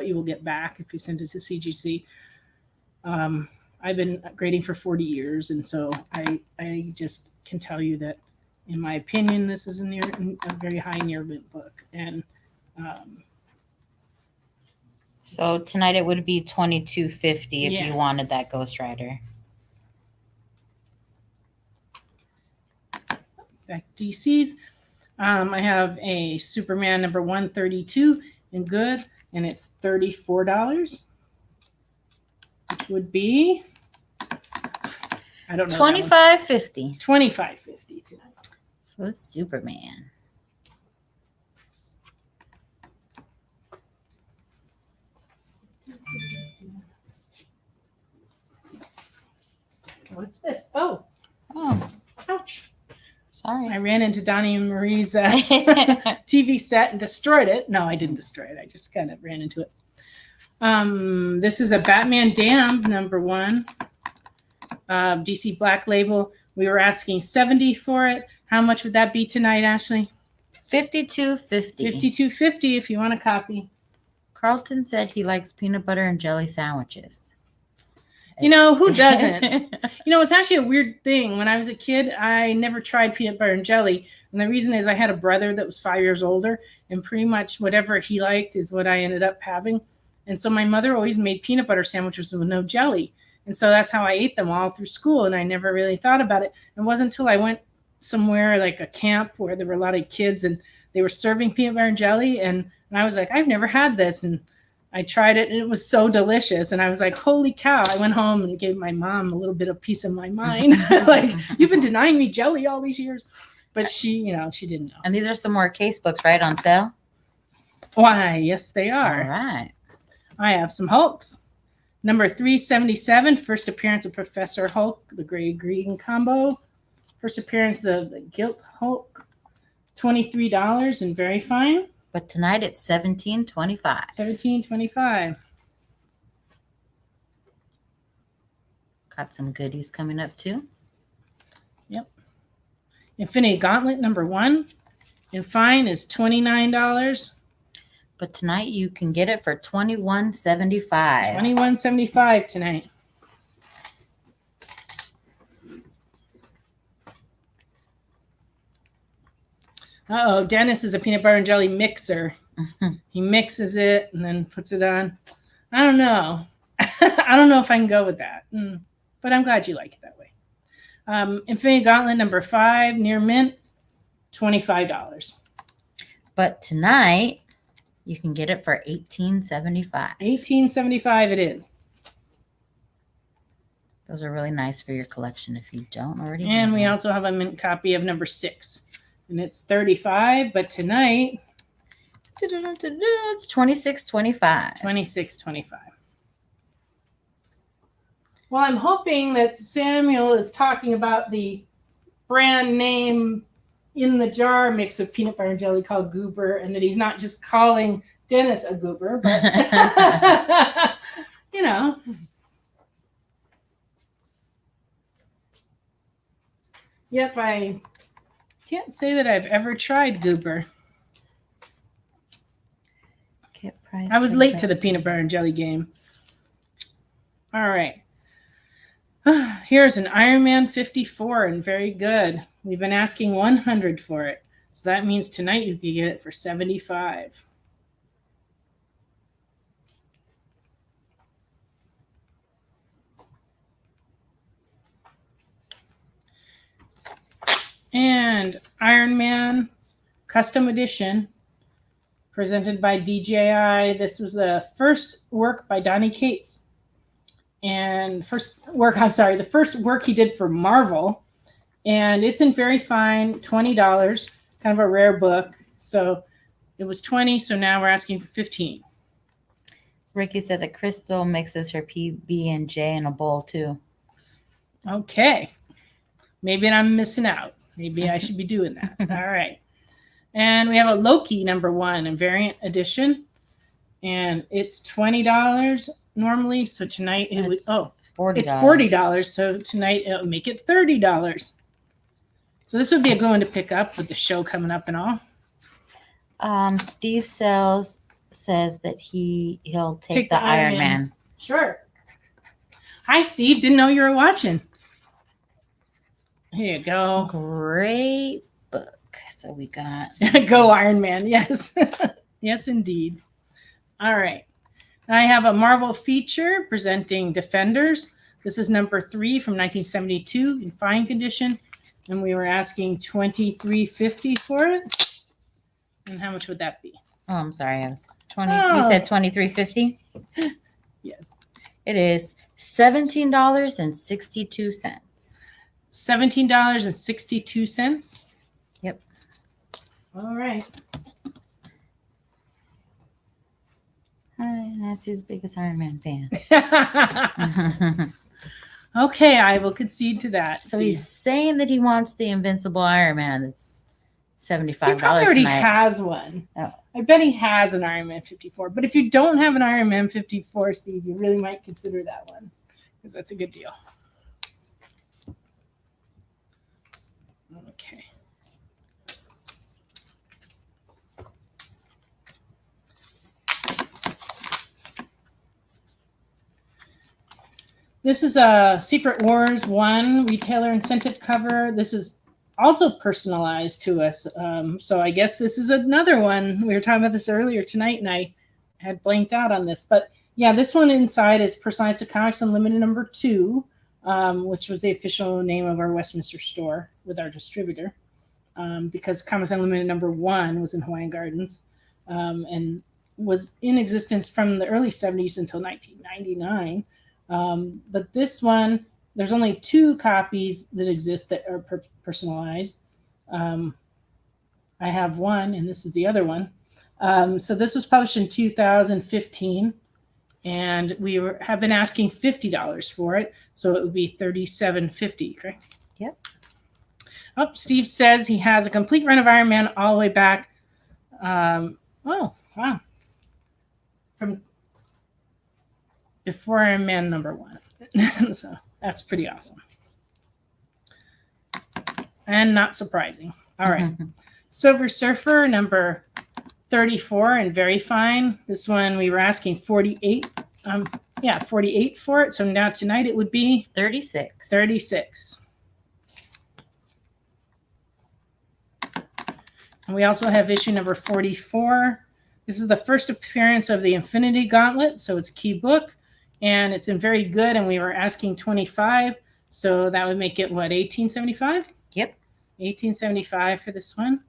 you will get back if you send it to CGC. I've been grading for 40 years, and so I just can tell you that, in my opinion, this is a very high near mint book. And so tonight it would be $22.50 if Yeah. you wanted that Ghost Rider. back to DCs. I have a Superman number 132 in good, and it's $34, which would be, I don't know, $25.50 $25.50 tonight. for Superman. What's this? Oh, Oh, ouch. sorry. I ran into Donnie and Marie's TV set and destroyed it. No, I didn't destroy it. I just kind of ran into it. This is a Batman Damned number 1. DC Black Label. We were asking $70 for it. How much would that be tonight, Ashley? $52.50. $52.50 if you want a copy. Carlton said he likes peanut butter and jelly sandwiches. You know, who doesn't? You know, it's actually a weird thing. When I was a kid, I never tried peanut butter and jelly. And the reason is I had a brother that was 5 years older, and pretty much whatever he liked is what I ended up having. And so my mother always made peanut butter sandwiches with no jelly. And so that's how I ate them all through school. And I never really thought about it. It wasn't until I went somewhere like a camp where there were a lot of kids and they were serving peanut butter and jelly. And I was like, I've never had this. And I tried it and it was so delicious. And I was like, holy cow. I went home and gave my mom a little bit of peace of my mind. Like, you've been denying me jelly all these years. But she, you know, she didn't know. And these are some more case books, right, on sale? Why, yes, they are. All right. I have some Hulks. Number 377, first appearance of Professor Hulk, the gray green combo. First appearance of the Gilt Hulk, $23 and very fine. But tonight it's $17.25. $17.25. Got some goodies coming up too. Yep. Infinity Gauntlet number 1 in fine is $29. But tonight you can get it for $21.75. $21.75 tonight. Uh-oh, Dennis is a peanut butter and jelly mixer. Mhm. He mixes it and then puts it on. I don't know. I don't know if I can go with that. But I'm glad you like it that way. Infinity Gauntlet number 5, near mint, $25. But tonight you can get it for $18.75. $18.75 it is. Those are really nice for your collection if you don't already. And know. we also have a mint copy of number 6. And it's $35, but tonight It's $26.25. $26.25. Well, I'm hoping that Samuel is talking about the brand name in the jar mix of peanut butter and jelly called Goober, and that he's not just calling Dennis a goober, but you know. Yep, I can't say that I've ever tried Goober. Get price I was for late that. to the peanut butter and jelly game. All right. Here's an Iron Man 54 and very good. We've been asking 100 for it. So that means tonight you can get it for 75. And Iron Man Custom Edition, presented by DJI. This was the first work by Donny Cates. And the first work he did for Marvel. And it's in very fine, $20, kind of a rare book. So it was $20, so now we're asking for $15. Ricky said that Crystal mixes her PB&J in a bowl too. Okay. Maybe I'm missing out. Maybe I should be doing that. All right. And we have a Loki #1 in variant edition. And it's $20 normally. So tonight it would $40. it's $40. So tonight it'll make it $30. So this would be a good one to pick up with the show coming up and all. Steve says that he'll take the Iron Man. Sure. Hi, Steve. Didn't know you were watching. Here you go. Great book. So we got Go Iron Man. Yes. Yes, indeed. All right. I have a Marvel feature presenting Defenders. This is #3 from 1972 in fine condition. And we were asking $23.50 for it. And how much would that be? Oh, I'm sorry. I was 20. You said $23.50? Yes. It is $17.62. $17.62. Yep. All right. Hi, Nancy's biggest Iron Man fan. Okay, I will concede to that. So Steve. he's saying that he wants the Invincible Iron Man. That's $75 He probably already tonight. has one. Oh. I bet he has an Iron Man 54. But if you don't have an Iron Man 54, Steve, you really might consider that one because that's a good deal. Okay. This is a Secret Wars 1 retailer incentive cover. This is also personalized to us. So I guess this is another one. We were talking about this earlier tonight, and I had blanked out on this. But yeah, this one inside is personalized to Comics Unlimited #2, which was the official name of our Westminster store with our distributor, because Comics Unlimited #1 was in Hawaiian Gardens and was in existence from the early 70s until 1999. But this one, there's only 2 copies that exist that are personalized. I have one, and this is the other one. So this was published in 2015, and we have been asking $50 for it. So it would be $37.50, correct? Yep. Oh, Steve says he has a complete run of Iron Man all the way back. Oh, wow. From before Iron Man #1. So that's pretty awesome. And not surprising. All right. Silver Surfer #34 and very fine. This one we were asking 48. 48 for it. So now tonight it would be 36. 36. And we also have issue #44. This is the first appearance of the Infinity Gauntlet. So it's a key book. And it's in very good, and we were asking 25, so that would make it what, 1875? Yep. 1875 for this one.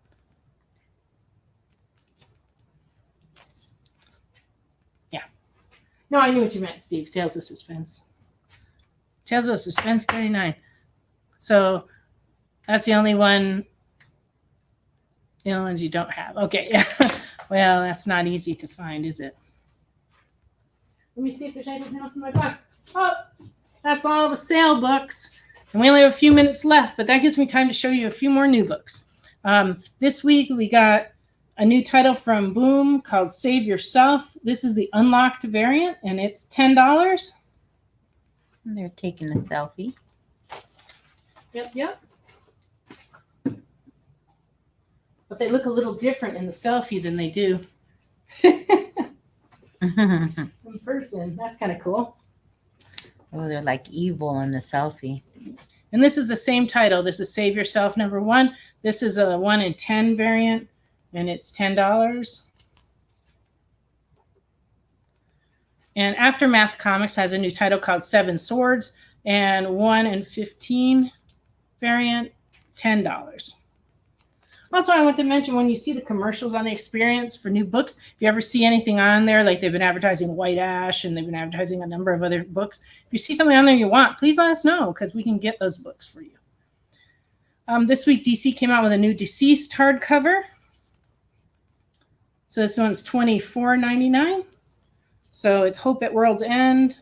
Yeah. No, I knew what you meant, Steve. Tales of Suspense. Tales of Suspense 39. So that's the only one. The only ones you don't have. Okay. Yeah. Well, that's not easy to find, is it? Let me see if there's anything else in my box. Oh, that's all the sale books. And we only have a few minutes left, but that gives me time to show you a few more new books. This week, we got a new title from Boom called Save Yourself. This is the unlocked variant, and it's $10. And they're taking a selfie. Yep. But they look a little different in the selfie than they do in person. That's kind of cool. Oh, they're like evil in the selfie. And this is the same title. This is Save Yourself #1. This is a 1 in 10 variant, and it's $10. And Aftermath Comics has a new title called 7 Swords, and 1 in 15 variant, $10. Also, I want to mention, when you see the commercials on the experience for new books, if you ever see anything on there, like they've been advertising White Ash and they've been advertising a number of other books, if you see something on there you want, please let us know, because we can get those books for you. This week, DC came out with a new Deceased hardcover. So this one's $24.99. So it's Hope at World's End.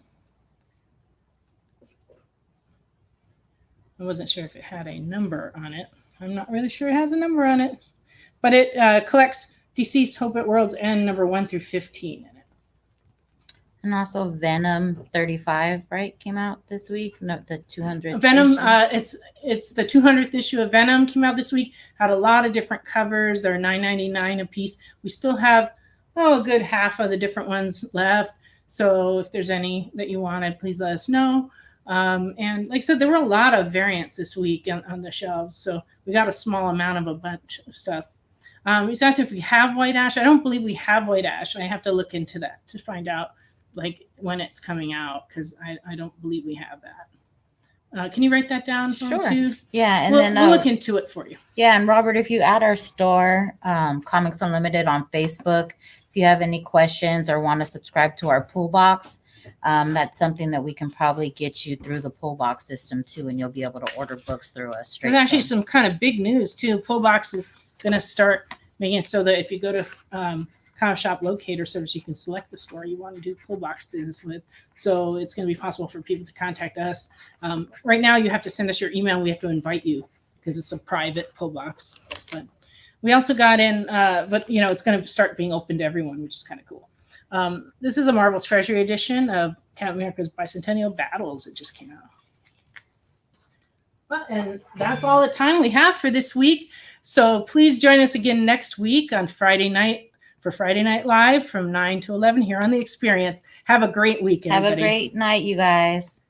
I wasn't sure if it had a number on it. I'm not really sure it has a number on it, but it collects Deceased, Hope at World's End, number 1 through 15 in it. And also Venom 35, right, came out this week. No, the 200th Venom, issue. it's the 200th issue of Venom came out this week. Had a lot of different covers. They're $9.99 a piece. We still have a good half of the different ones left. So if there's any that you wanted, please let us know. And like I said, there were a lot of variants this week on the shelves. So we got a small amount of a bunch of stuff. He's asking if we have White Ash. I don't believe we have White Ash. I have to look into that to find out like when it's coming out, because I don't believe we have that. Can you write that down? Sure. Too? Yeah, and We'll look into it for you. Yeah, and Robert, if you add our store, Comics Unlimited on Facebook, if you have any questions or want to subscribe to our pull box, that's something that we can probably get you through the pull box system too, and you'll be able to order books through us straight. There's actually from- some kind of big news too. Pull box is going to start making it so that if you go to Comic Shop Locator Service, you can select the store you want to do pull box business with. So it's going to be possible for people to contact us. Right now, you have to send us your email. And we have to invite you because it's a private pull box. But we also got in, but it's going to start being open to everyone, which is kind of cool. This is a Marvel Treasury edition of Captain America's Bicentennial Battles. It just came out. And that's all the time we have for this week. So please join us again next week on Friday night for Friday Night Live from 9 to 11 here on The Experience. Have a great weekend. Have a great night, you guys.